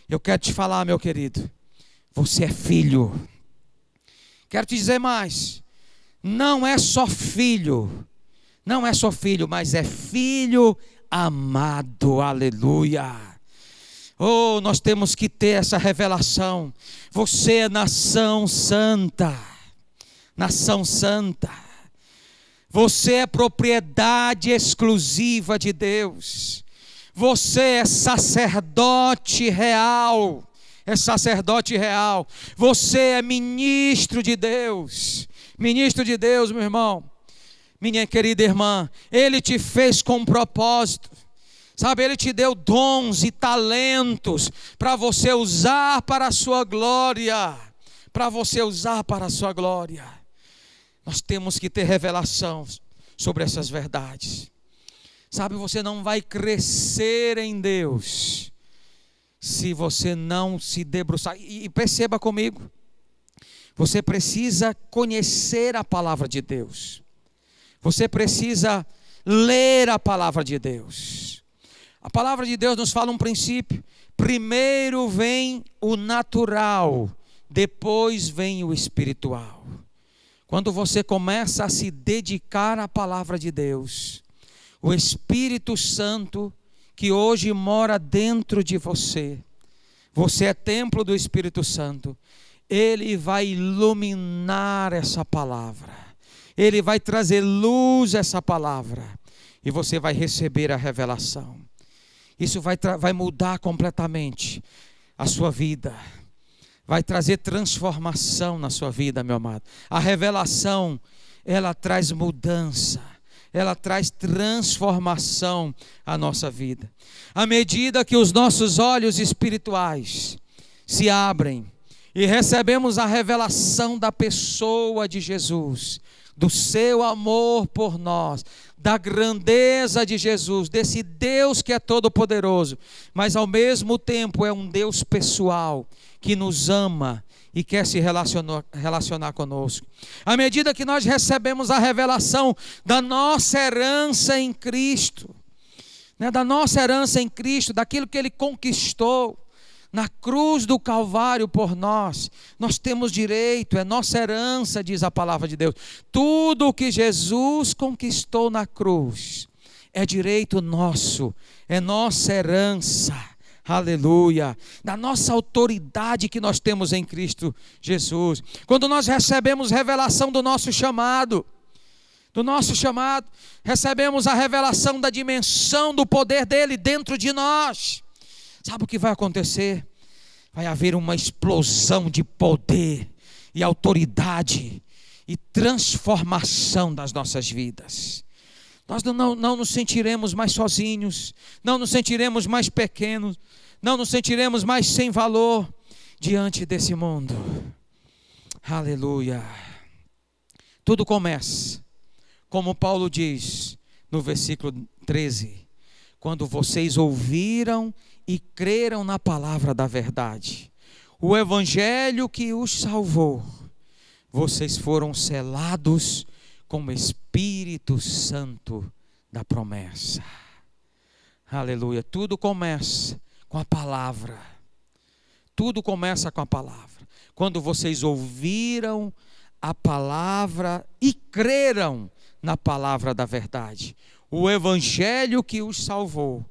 Eu quero te falar, meu querido, você é filho. Quero te dizer mais. Não é só filho, mas é filho amado, aleluia. Oh, nós temos que ter essa revelação. Você é nação santa. Nação santa. Você é propriedade exclusiva de Deus. Você é sacerdote real. É sacerdote real. Você é ministro de Deus. Ministro de Deus, meu irmão. Minha querida irmã. Ele te fez com um propósito. Sabe, Ele te deu dons e talentos para você usar para a sua glória. Para você usar para a sua glória. Nós temos que ter revelação sobre essas verdades. Sabe, você não vai crescer em Deus se você não se debruçar. E perceba comigo, você precisa conhecer a palavra de Deus. Você precisa ler a palavra de Deus. A palavra de Deus nos fala um princípio. Primeiro vem o natural, depois vem o espiritual. Quando você começa a se dedicar à palavra de Deus, o Espírito Santo que hoje mora dentro de você, você é templo do Espírito Santo, ele vai iluminar essa palavra, ele vai trazer luz a essa palavra, e você vai receber a revelação. Isso vai mudar completamente a sua vida. Vai trazer transformação na sua vida, meu amado. A revelação, ela traz mudança. Ela traz transformação à nossa vida. À medida que os nossos olhos espirituais se abrem e recebemos a revelação da pessoa de Jesus, do seu amor por nós, da grandeza de Jesus, desse Deus que é todo poderoso, mas ao mesmo tempo é um Deus pessoal, que nos ama e quer se relacionar conosco. À medida que nós recebemos a revelação da nossa herança em Cristo, da nossa herança em Cristo, daquilo que Ele conquistou na cruz do Calvário por nós, nós temos direito, é nossa herança, diz a palavra de Deus. Tudo o que Jesus conquistou na cruz é direito nosso, é nossa herança, aleluia, da nossa autoridade que nós temos em Cristo Jesus. Quando nós recebemos revelação do nosso chamado, recebemos a revelação da dimensão do poder dele dentro de nós. Sabe o que vai acontecer? Vai haver uma explosão de poder e autoridade e transformação das nossas vidas. Nós não nos sentiremos mais sozinhos, não nos sentiremos mais pequenos, não nos sentiremos mais sem valor diante desse mundo. Aleluia. Tudo começa, como Paulo diz no versículo 13, quando vocês ouviram e creram na palavra da verdade, o evangelho que os salvou, vocês foram selados com o Espírito Santo da promessa. Aleluia. Tudo começa com a palavra. Tudo começa com a palavra. Quando vocês ouviram a palavra e creram na palavra da verdade, o evangelho que os salvou,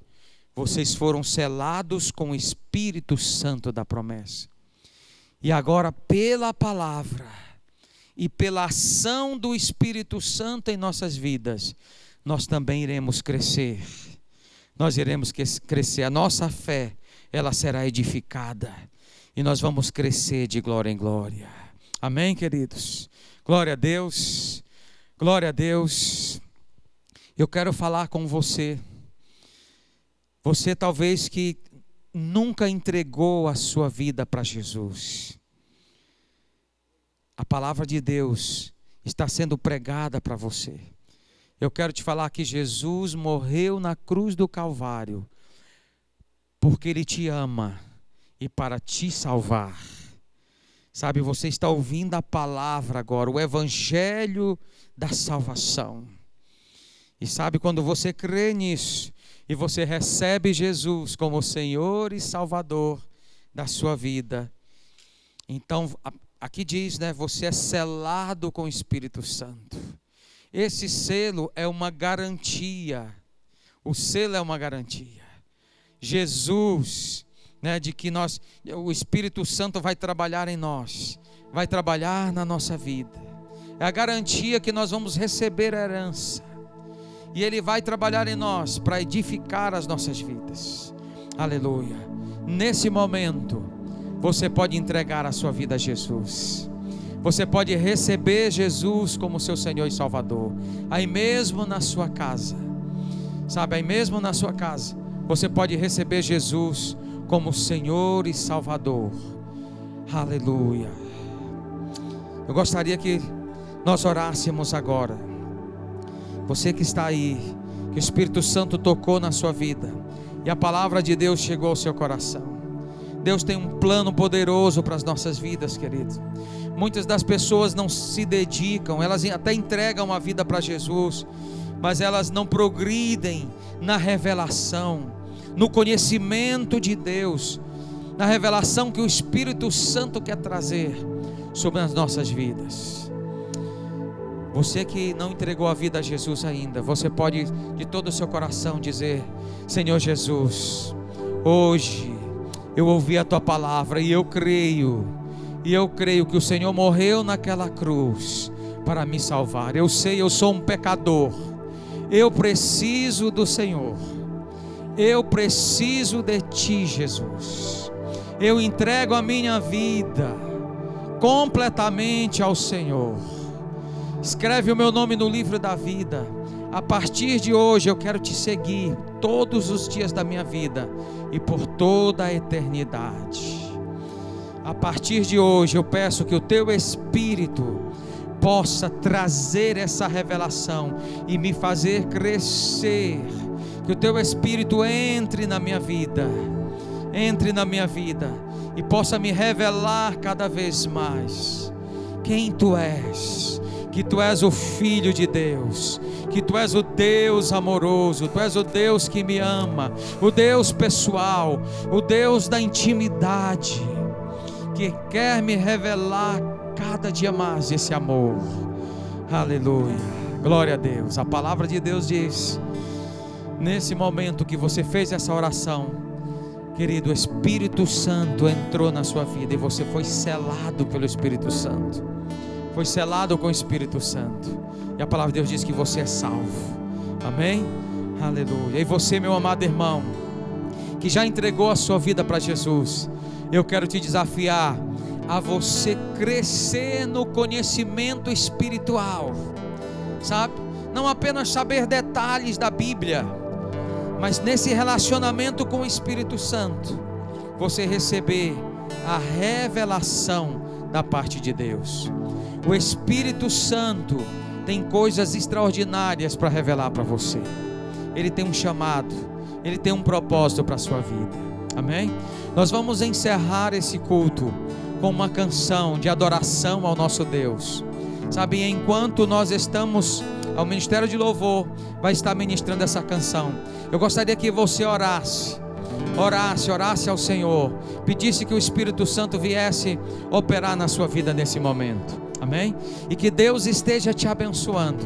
vocês foram selados com o Espírito Santo da promessa. E agora, pela palavra e pela ação do Espírito Santo em nossas vidas, nós também iremos crescer. Nós iremos crescer. A nossa fé, ela será edificada. E nós vamos crescer de glória em glória. Amém, queridos? Glória a Deus. Glória a Deus. Eu quero falar com você. Você talvez que nunca entregou a sua vida para Jesus. A palavra de Deus está sendo pregada para você. Eu quero te falar que Jesus morreu na cruz do Calvário, porque Ele te ama e para te salvar. Sabe, você está ouvindo a palavra agora, o evangelho da salvação. E sabe, quando você crê nisso, e você recebe Jesus como Senhor e Salvador da sua vida, então, aqui diz, você é selado com o Espírito Santo. Esse selo é uma garantia. O selo é uma garantia. Jesus né, de que o Espírito Santo vai trabalhar em nós, vai trabalhar na nossa vida. É a garantia que nós vamos receber a herança. E Ele vai trabalhar em nós para edificar as nossas vidas. Aleluia. Nesse momento, você pode entregar a sua vida a Jesus. Você pode receber Jesus como seu Senhor e Salvador. Aí mesmo na sua casa, sabe, aí mesmo na sua casa, você pode receber Jesus como Senhor e Salvador. Aleluia. Eu gostaria que nós orássemos agora. Você que está aí, que o Espírito Santo tocou na sua vida e a palavra de Deus chegou ao seu coração. Deus tem um plano poderoso para as nossas vidas, querido. Muitas das pessoas não se dedicam, elas até entregam a vida para Jesus, mas elas não progridem na revelação, no conhecimento de Deus, na revelação que o Espírito Santo quer trazer sobre as nossas vidas. Você que não entregou a vida a Jesus ainda, você pode de todo o seu coração dizer: Senhor Jesus, hoje eu ouvi a tua palavra e eu creio que o Senhor morreu naquela cruz para me salvar. Eu sei, eu sou um pecador, eu preciso do Senhor, eu preciso de ti, Jesus. Eu entrego a minha vida completamente ao Senhor. Escreve o meu nome no livro da vida. A partir de hoje eu quero te seguir todos os dias da minha vida e por toda a eternidade. A partir de hoje eu peço que o teu Espírito possa trazer essa revelação e me fazer crescer. Que o teu Espírito entre na minha vida e possa me revelar cada vez mais quem tu és. Que tu és o Filho de Deus, que tu és o Deus amoroso, tu és o Deus que me ama, o Deus pessoal, o Deus da intimidade, que quer me revelar cada dia mais esse amor. Aleluia, glória a Deus. A palavra de Deus diz, nesse momento que você fez essa oração, querido, o Espírito Santo entrou na sua vida e você foi selado pelo Espírito Santo. Foi selado com o Espírito Santo. E a palavra de Deus diz que você é salvo. Amém? Aleluia. E você, meu amado irmão, que já entregou a sua vida para Jesus, eu quero te desafiar a você crescer no conhecimento espiritual. Sabe? Não apenas saber detalhes da Bíblia, mas nesse relacionamento com o Espírito Santo, você receber a revelação da parte de Deus. O Espírito Santo tem coisas extraordinárias para revelar para você. Ele tem um chamado, ele tem um propósito para a sua vida. Amém? Nós vamos encerrar esse culto com uma canção de adoração ao nosso Deus. Sabe, enquanto nós estamos, o Ministério de Louvor vai estar ministrando essa canção, eu gostaria que você orasse ao Senhor, pedisse que o Espírito Santo viesse operar na sua vida nesse momento. Amém? E que Deus esteja te abençoando,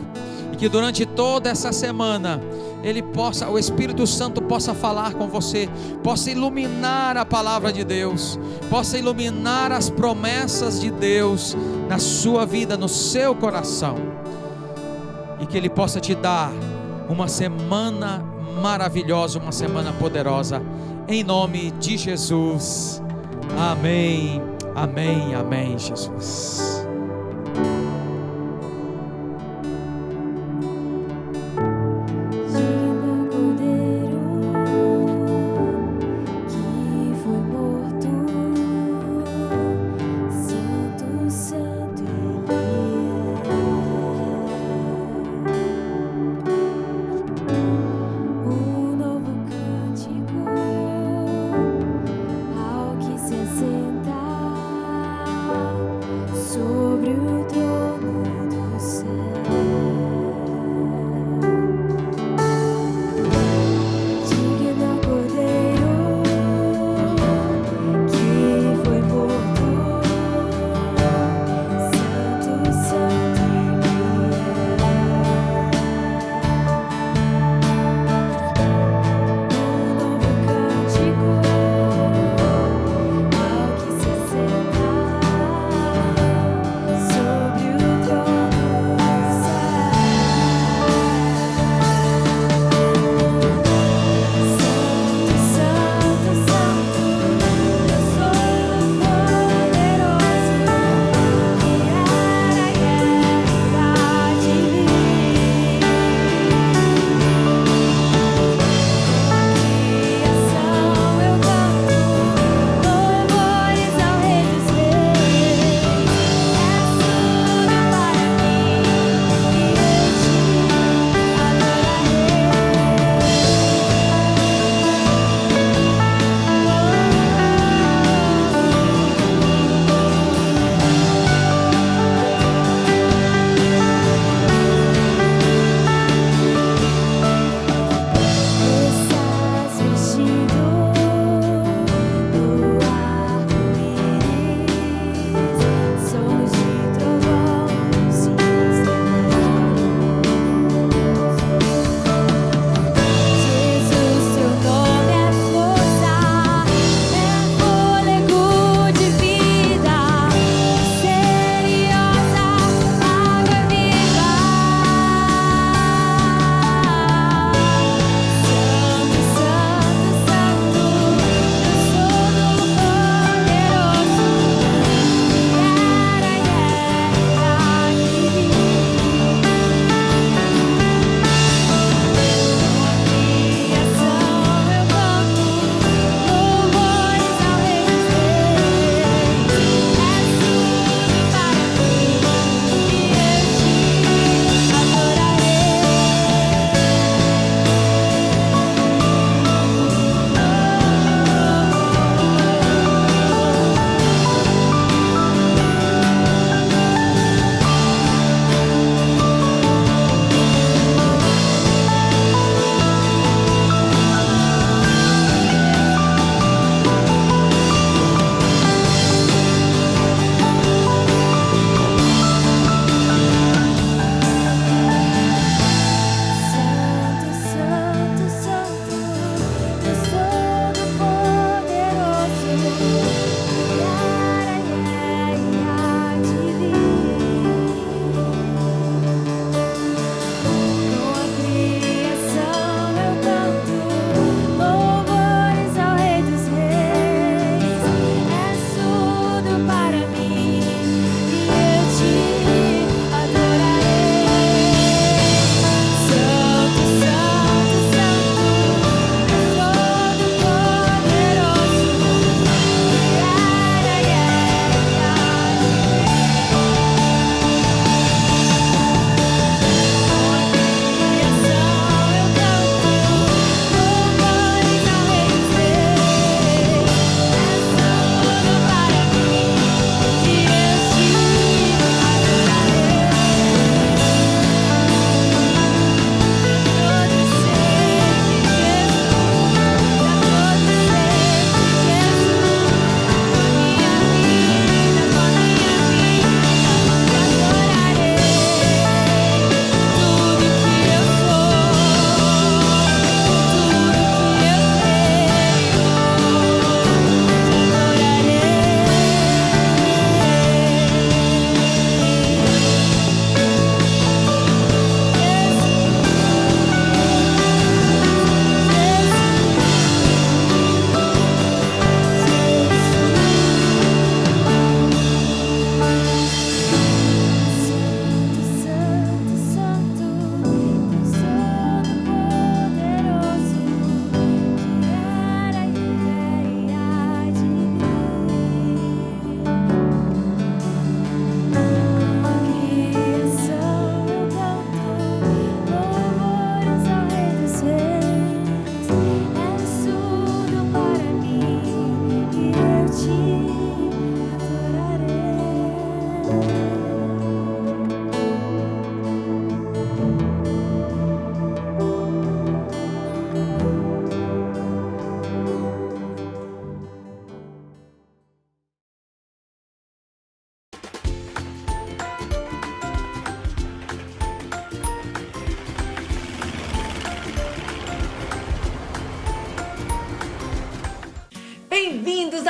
e que durante toda essa semana o Espírito Santo possa falar com você, possa iluminar a palavra de Deus, possa iluminar as promessas de Deus na sua vida, no seu coração, e que Ele possa te dar uma semana maravilhosa, uma semana poderosa, em nome de Jesus. Amém, amém, amém, Jesus. So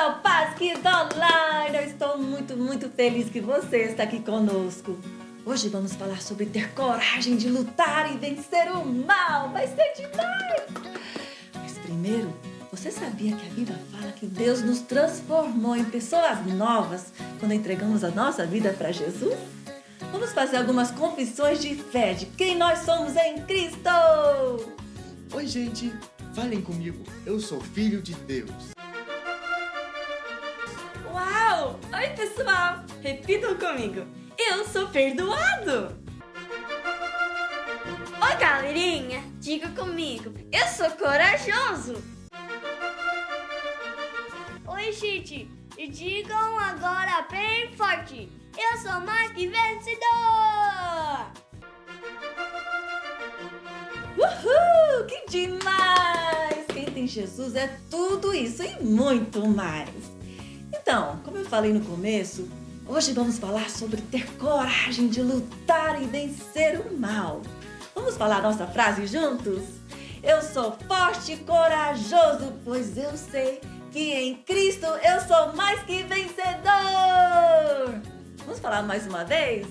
Casal Paz, que online! Eu estou muito feliz que você está aqui conosco. Hoje vamos falar sobre ter coragem de lutar e vencer o mal. Vai ser demais! Mas primeiro, você sabia que a Bíblia fala que Deus nos transformou em pessoas novas quando entregamos a nossa vida para Jesus? Vamos fazer algumas confissões de fé de quem nós somos em Cristo! Oi, gente! Falem comigo, eu sou filho de Deus. Uau! Oi, pessoal! Repitam comigo. Eu sou perdoado! Oi, galerinha! Diga comigo. Eu sou corajoso! Oi, gente! E digam agora bem forte. Eu sou mais que vencedor! Uhul! Que demais! Quem tem Jesus é tudo isso e muito mais. Então, como eu falei no começo, hoje vamos falar sobre ter coragem de lutar e vencer o mal. Vamos falar nossa frase juntos? Eu sou forte e corajoso, pois eu sei que em Cristo eu sou mais que vencedor. Vamos falar mais uma vez?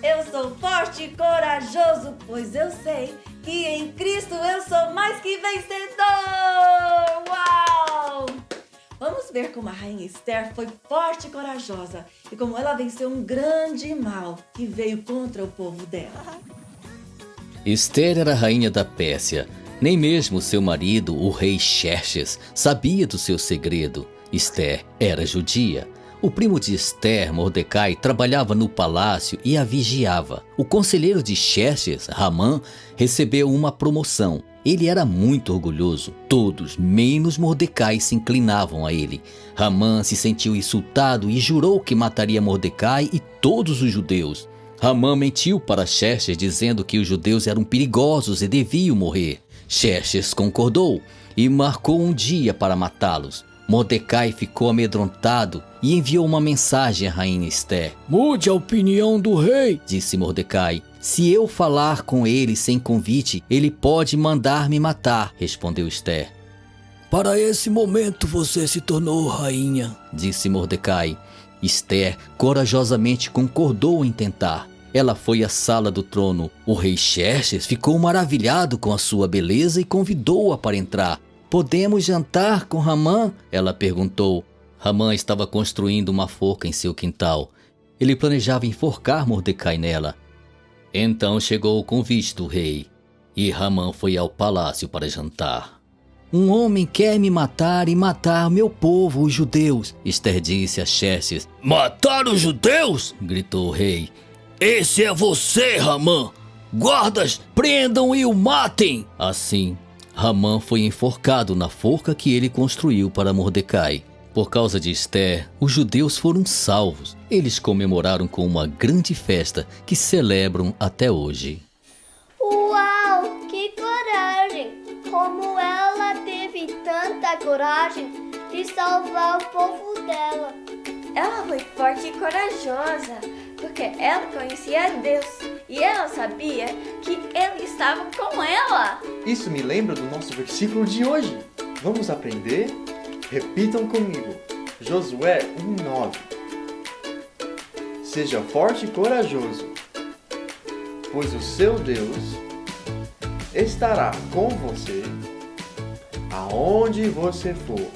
Eu sou forte e corajoso, pois eu sei que em Cristo eu sou mais que vencedor! Uau! Vamos ver como a rainha Esther foi forte e corajosa e como ela venceu um grande mal que veio contra o povo dela. Esther era rainha da Pérsia. Nem mesmo seu marido, o rei Xerxes, sabia do seu segredo. Esther era judia. O primo de Esther, Mordecai, trabalhava no palácio e a vigiava. O conselheiro de Xerxes, Hamã, recebeu uma promoção. Ele era muito orgulhoso. Todos, menos Mordecai, se inclinavam a ele. Hamã se sentiu insultado e jurou que mataria Mordecai e todos os judeus. Hamã mentiu para Xerxes dizendo que os judeus eram perigosos e deviam morrer. Xerxes concordou e marcou um dia para matá-los. Mordecai ficou amedrontado e enviou uma mensagem à rainha Esther. "Mude a opinião do rei", disse Mordecai. "Se eu falar com ele sem convite, ele pode mandar me matar", respondeu Esther. "Para esse momento você se tornou rainha", disse Mordecai. Esther corajosamente concordou em tentar. Ela foi à sala do trono. O rei Xerxes ficou maravilhado com a sua beleza e convidou-a para entrar. "Podemos jantar com Hamã?", ela perguntou. Hamã estava construindo uma forca em seu quintal. Ele planejava enforcar Mordecai nela. Então chegou o convite do rei e Hamã foi ao palácio para jantar. "Um homem quer me matar e matar meu povo, os judeus", Esther disse a Xerxes. "Matar os judeus?", gritou o rei. "Esse é você, Hamã! Guardas, prendam e o matem!" Assim, Hamã foi enforcado na forca que ele construiu para Mordecai. Por causa de Esther, os judeus foram salvos. Eles comemoraram com uma grande festa que celebram até hoje. Uau! Que coragem! Como ela teve tanta coragem de salvar o povo dela. Ela foi forte e corajosa, porque ela conhecia Deus e ela sabia que Ele estava com ela. Isso me lembra do nosso versículo de hoje. Vamos aprender? Repitam comigo. Josué 1:9. Seja forte e corajoso, pois o seu Deus estará com você aonde você for.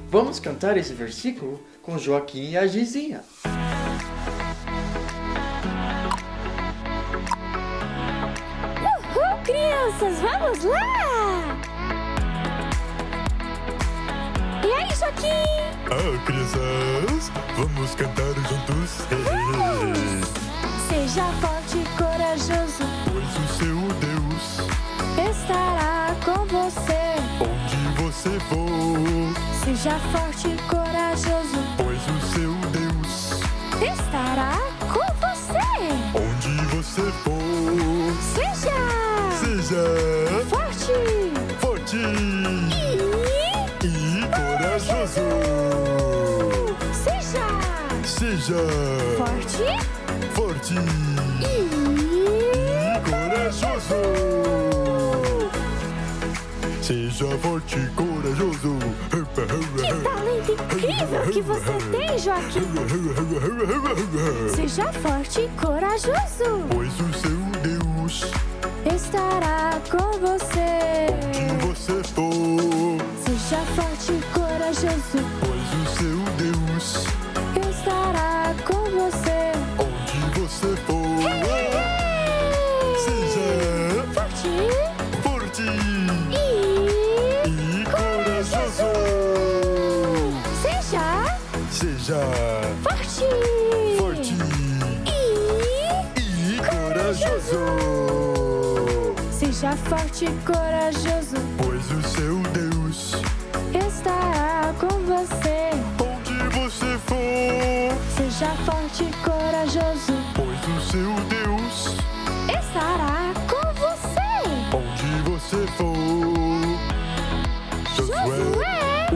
Vamos cantar esse versículo com Joaquim e a Gizinha. Uhul, crianças, vamos lá! E aí, Joaquim? Crianças, vamos cantar juntos. Seja forte e corajoso, Pois o seu Deus estará com você. onde você for. Seja forte e corajoso, Pois o seu Deus estará com você. onde você for. Seja forte e corajoso. Seja forte e corajoso. Seja forte e corajoso. Que talento incrível que você tem, Joaquim! Seja forte e corajoso! Pois o seu Deus, Estará com você! onde você for. Seja forte e corajoso! Pois o seu Deus, Estará com você! onde você for. Seja Forte forte e e corajoso. Seja forte forte e corajoso. Seja forte e corajoso! Pois o seu Deus, Estará com você! onde você for. Seja forte e corajoso! Pois o seu Deus, Estará com você! onde você for. Josué Josué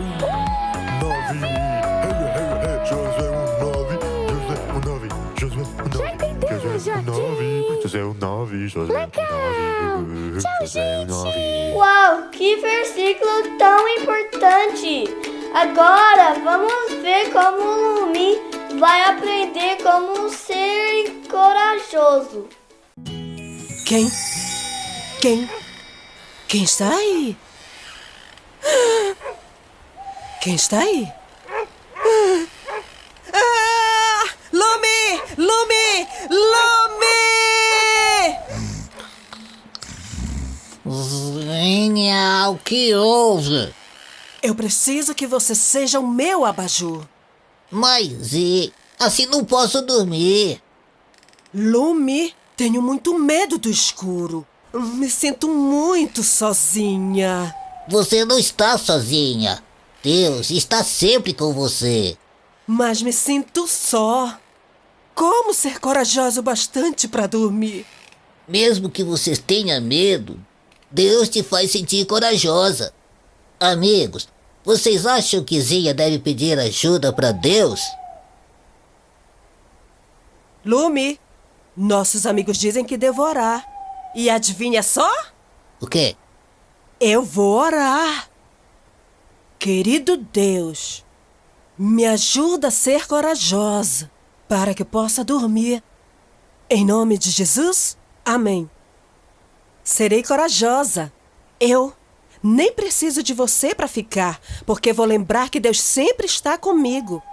9. Josué 9. Josué 9. Já entendeu, Joaquim? Josué 9. Josué Legal! 9. Tchau, Josué 9. gente! Uau, que versículo tão importante! Agora vamos ver como o Lumi vai aprender como ser corajoso. Quem? Quem está aí? Quem está aí? Lumi! Lumi! Lumi! Zênia, o que houve? Eu preciso que você seja o meu abajur. Mas assim não posso dormir. Lumi, tenho muito medo do escuro. Me sinto muito sozinha. Você não está sozinha. Deus está sempre com você. Mas me sinto só. Como ser corajosa o bastante para dormir? Mesmo que você tenha medo, Deus te faz sentir corajosa. Amigos, vocês acham que Zinha deve pedir ajuda para Deus? Lumi, nossos amigos dizem que devo orar. E adivinha só? O quê? Eu vou orar. Querido Deus, me ajuda a ser corajosa para que possa dormir. Em nome de Jesus, amém. Serei corajosa. Eu nem preciso de você para ficar, porque vou lembrar que Deus sempre está comigo.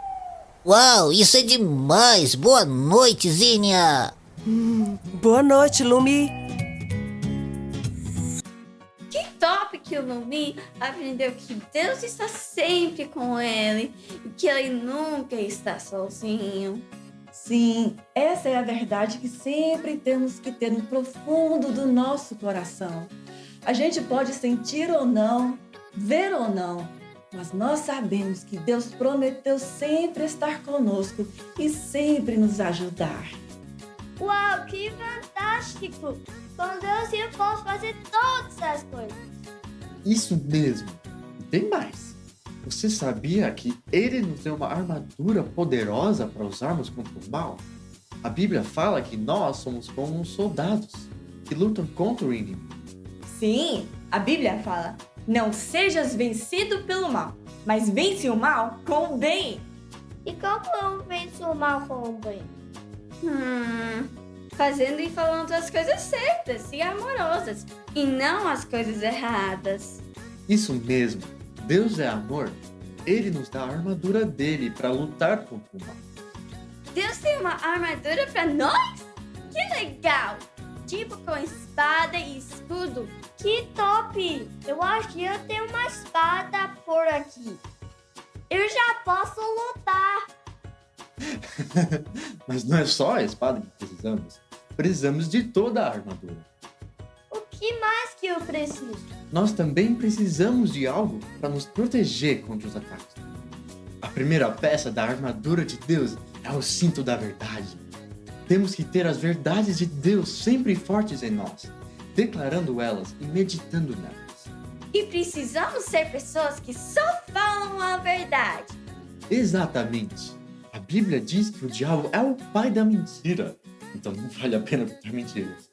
Uau, isso é demais! Boa noite, Zinha! Boa noite, Lumi. Que top que o Lumi aprendeu que Deus está sempre com ele e que ele nunca está sozinho. Sim, essa é a verdade que sempre temos que ter no profundo do nosso coração. A gente pode sentir ou não, ver ou não, mas nós sabemos que Deus prometeu sempre estar conosco e sempre nos ajudar. Uau, que fantástico! Com Deus eu posso fazer todas as coisas. Isso mesmo. E tem mais. Você sabia que ele nos deu uma armadura poderosa para usarmos contra o mal? A Bíblia fala que nós somos como soldados que lutam contra o inimigo. Sim, a Bíblia fala: não sejas vencido pelo mal, mas vence o mal com o bem. E como eu venço o mal com o bem? Fazendo e falando as coisas certas e amorosas, e não as coisas erradas. Isso mesmo. Deus é amor. Ele nos dá a armadura dele para lutar contra o mal. Deus tem uma armadura pra nós? Que legal! Tipo com espada e escudo. Que top! Eu acho que eu tenho uma espada por aqui. Eu já posso lutar. Mas não é só a espada que precisamos. Precisamos de toda a armadura. O que mais que eu preciso? Nós também precisamos de algo para nos proteger contra os ataques. A primeira peça da armadura de Deus é o cinto da verdade. Temos que ter as verdades de Deus sempre fortes em nós, declarando elas e meditando nelas. E precisamos ser pessoas que só falam a verdade. Exatamente. A Bíblia diz que o diabo é o pai da mentira. Então não vale a pena contar mentiras.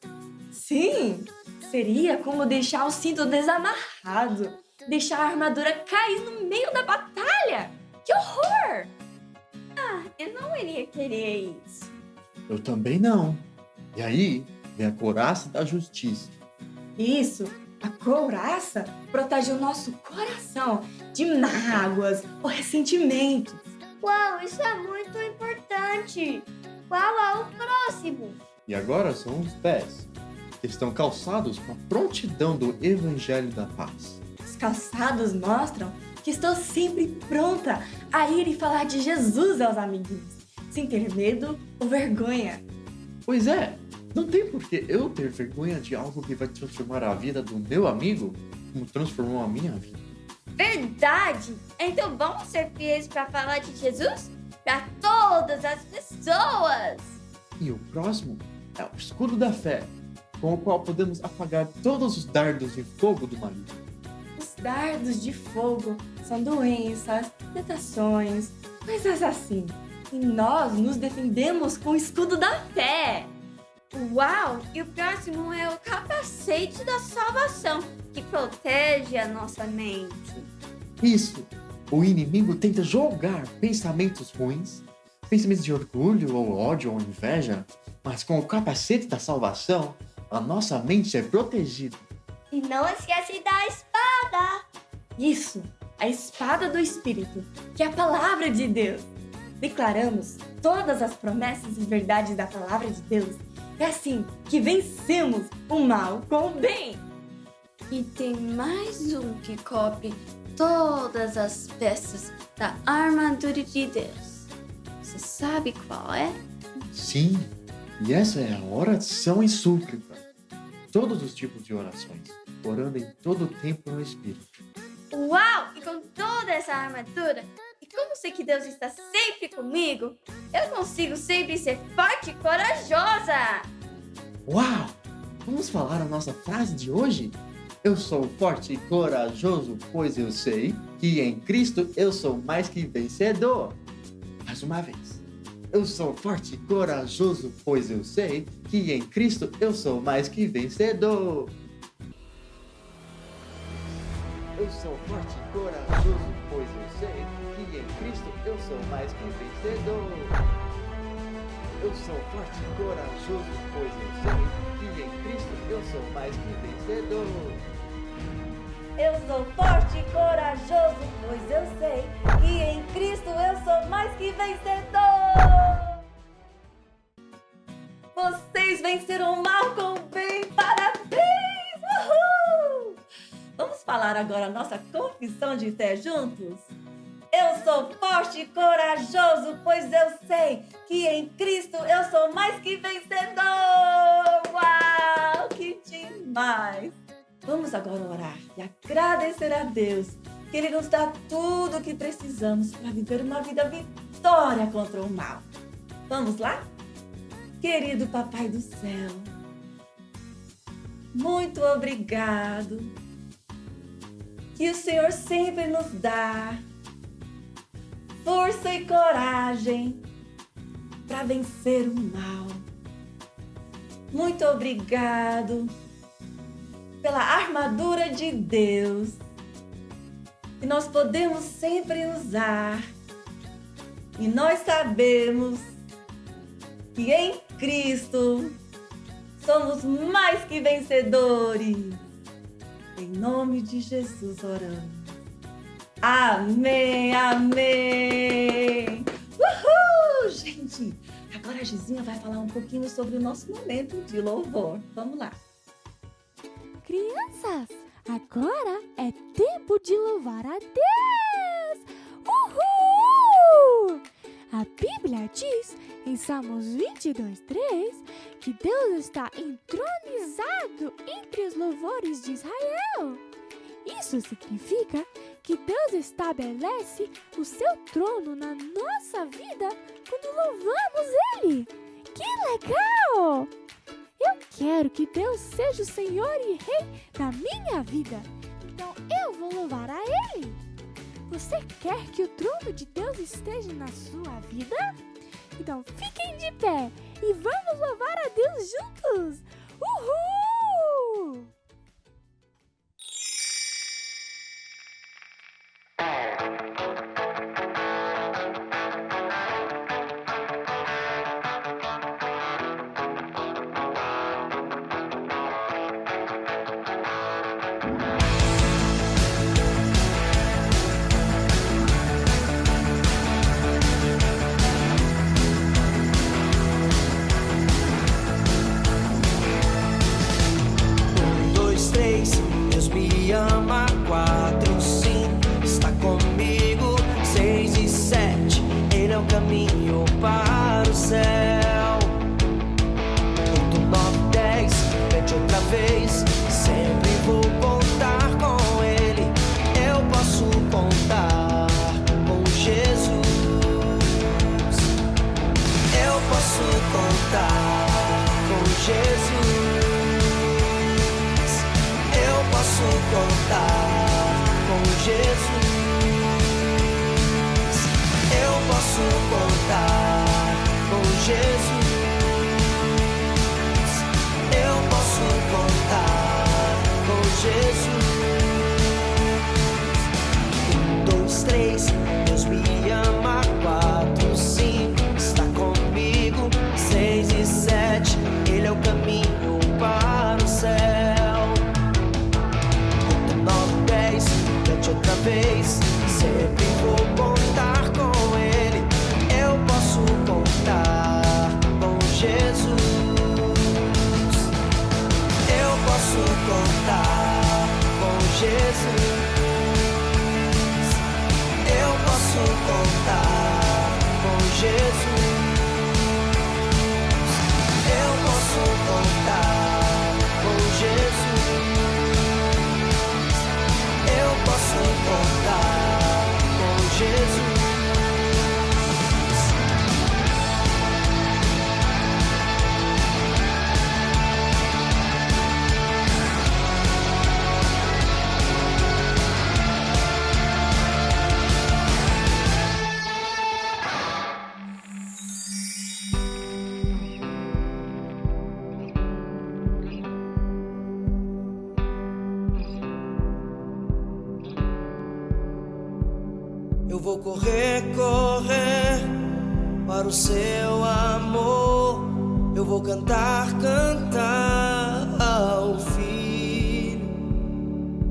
Sim, Seria como deixar o cinto desamarrado, deixar a armadura cair no meio da batalha. Que horror! Eu não iria querer isso. Eu também não. E aí vem a couraça da justiça. Isso, a couraça protege o nosso coração de mágoas ou ressentimentos. Uau, isso é muito importante. Qual é o próximo? E agora são os pés, que estão calçados com a prontidão do Evangelho da Paz. Os calçados mostram que estou sempre pronta a ir e falar de Jesus aos amiguinhos, sem ter medo ou vergonha. Pois é, não tem por que eu ter vergonha de algo que vai transformar a vida do meu amigo como transformou a minha vida. Verdade! Então vamos ser fiéis para falar de Jesus para todas as pessoas. E o próximo é o escudo da fé, com o qual podemos apagar todos os dardos de fogo do maligno. Os dardos de fogo são doenças, tentações, coisas assim. E nós nos defendemos com o escudo da fé. Uau! E o próximo é o capacete da salvação, que protege a nossa mente. Isso! O inimigo tenta jogar pensamentos ruins, pensamentos de orgulho ou ódio ou inveja, mas com o capacete da salvação, a nossa mente é protegida. E não esquece da espada. Isso, a espada do Espírito, que é a palavra de Deus. Declaramos todas as promessas e verdades da palavra de Deus. É assim que vencemos o mal com o bem. E tem mais um que cobre todas as peças da armadura de Deus. Você sabe qual é? Sim, e essa é a oração e súplica. Todos os tipos de orações, orando em todo o tempo no Espírito. Uau! E com toda essa armadura, e como sei que Deus está sempre comigo, eu consigo sempre ser forte e corajosa! Uau! Vamos falar a nossa frase de hoje? Eu sou forte e corajoso, pois eu sei que em Cristo eu sou mais que vencedor. Mais uma vez. Eu sou forte e corajoso, pois eu sei que em Cristo eu sou mais que vencedor. Eu sou forte e corajoso, pois eu sei que em Cristo eu sou mais que vencedor. Eu sou forte e corajoso, pois eu sei que em Cristo eu sou mais que vencedor. Eu sou forte e corajoso, pois eu sei que em Cristo eu sou mais que vencedor. Vocês venceram o mal com o bem, parabéns! Uhul! Vamos falar agora a nossa confissão de fé juntos? Eu sou forte e corajoso, pois eu sei que em Cristo eu sou mais que vencedor! Uau, que demais! Vamos agora orar e agradecer a Deus que Ele nos dá tudo o que precisamos para viver uma vida vitória contra o mal. Vamos lá? Querido Papai do Céu, muito obrigado que o Senhor sempre nos dá força e coragem para vencer o mal. Muito obrigado pela armadura de Deus que nós podemos sempre usar. E nós sabemos que em Cristo somos mais que vencedores. Em nome de Jesus oramos. Amém, amém. Uhul! Gente, agora a Gizinha vai falar um pouquinho sobre o nosso momento de louvor. Vamos lá. Crianças, agora é tempo de louvar a Deus! Uhul! A Bíblia diz em Salmos 22:3 que Deus está entronizado entre os louvores de Israel. Isso significa que Deus estabelece o seu trono na nossa vida quando louvamos Ele. Que legal! Eu quero que Deus seja o Senhor e Rei da minha vida, então eu vou louvar a Ele. Você quer que o trono de Deus esteja na sua vida? Então fiquem de pé e vamos louvar a Deus juntos! Uhul! Jesus. Eu posso contar com Jesus. Eu posso contar com Jesus. 1, 2, 3, Deus me ama. 4, 5, está comigo. 6 e 7, Ele é o caminho para o céu. 8, 9, 10, cante outra vez. Sempre vou contar com Ele. Eu posso contar com Jesus. Eu posso contar com Jesus. Eu posso contar com Jesus. Eu posso contar com Jesus. Eu posso contar com Jesus. Eu vou correr, correr para o seu amor. Eu vou cantar, cantar ao Filho.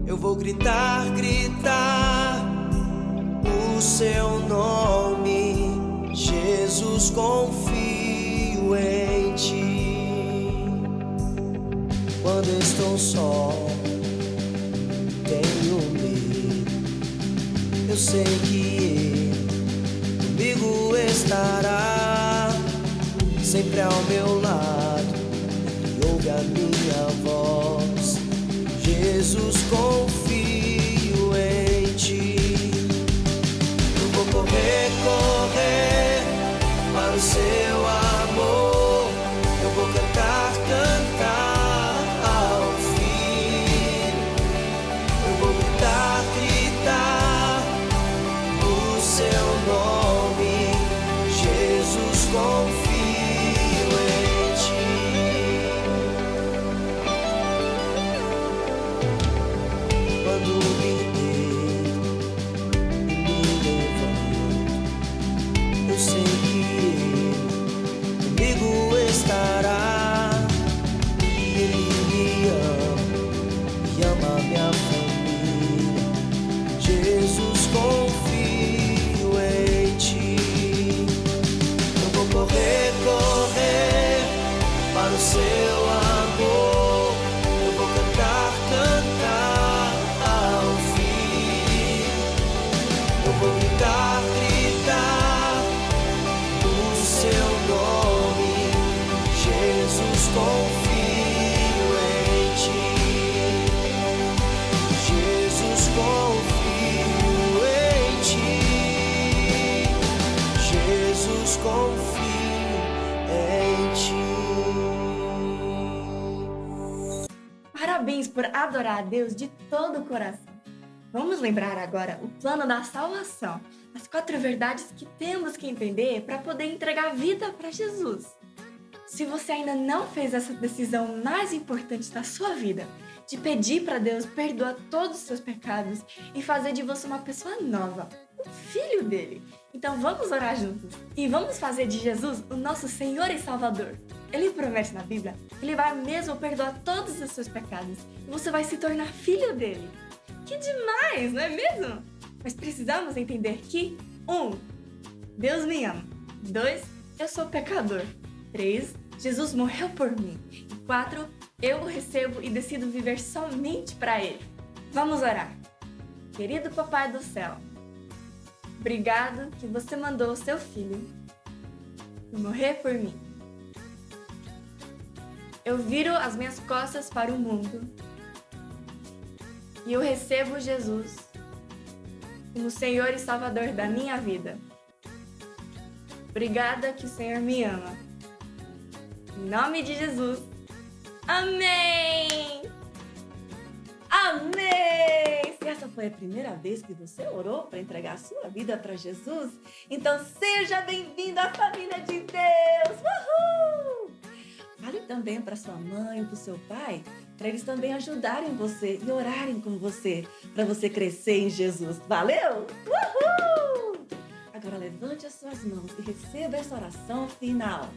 Eu vou gritar, gritar o seu nome. Jesus, confio em ti. Quando estou só, tenho medo. Eu sei que Ele comigo estará, sempre ao meu lado, e ouve a minha voz. Jesus, confio em ti. Eu vou correr, correr para o seu amor. Eu vou cantar, cantar ao Filho. Eu vou gritar, gritar o seu nome. Jesus, confio em ti. Quando me deito e me levanto, eu sei que Ele comigo estará. Ele me ama minha família. Jesus, confio em ti. Eu vou correr, correr para o seu amor. Eu vou cantar, cantar ao Filho. Eu vou gritar, gritar o seu nome. Jesus, confio em ti. Jesus, confio em ti. Jesus, confio em ti. Parabéns por adorar a Deus de todo o coração. Vamos lembrar agora o plano da salvação, as 4 verdades que temos que entender para poder entregar a vida para Jesus. Se você ainda não fez essa decisão mais importante da sua vida, de pedir para Deus perdoar todos os seus pecados e fazer de você uma pessoa nova, um filho dele, então vamos orar juntos e vamos fazer de Jesus o nosso Senhor e Salvador. Ele promete na Bíblia que Ele vai mesmo perdoar todos os seus pecados e você vai se tornar filho dele. Que demais, não é mesmo? Mas precisamos entender que 1. Deus me ama. 2. Eu sou pecador. 3. Jesus morreu por mim. E 4. Eu o recebo e decido viver somente para Ele. Vamos orar. Querido Papai do Céu, obrigado que você mandou o seu Filho morrer por mim. Eu viro as minhas costas para o mundo e eu recebo Jesus como Senhor e Salvador da minha vida. Obrigada que o Senhor me ama. Em nome de Jesus. Amém! Amém! Se essa essa foi a primeira vez que você orou para entregar a sua vida para Jesus, então seja bem-vindo à família de Deus! Uhul! Fale também para sua mãe, para o seu pai, para eles também ajudarem você e orarem com você, para você crescer em Jesus. Valeu? Uhul! Agora levante as suas mãos e receba essa oração final.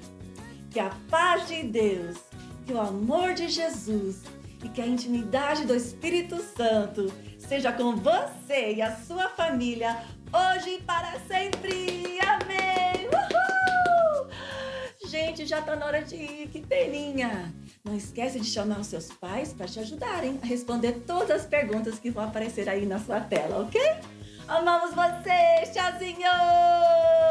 Que a paz de Deus, que o amor de Jesus e que a intimidade do Espírito Santo seja com você e a sua família, hoje e para sempre. Amém! Uhul! Gente, já está na hora de ir, que peninha! Não esquece de chamar os seus pais para te ajudarem a responder todas as perguntas que vão aparecer aí na sua tela, ok? Amamos vocês! Tchauzinho!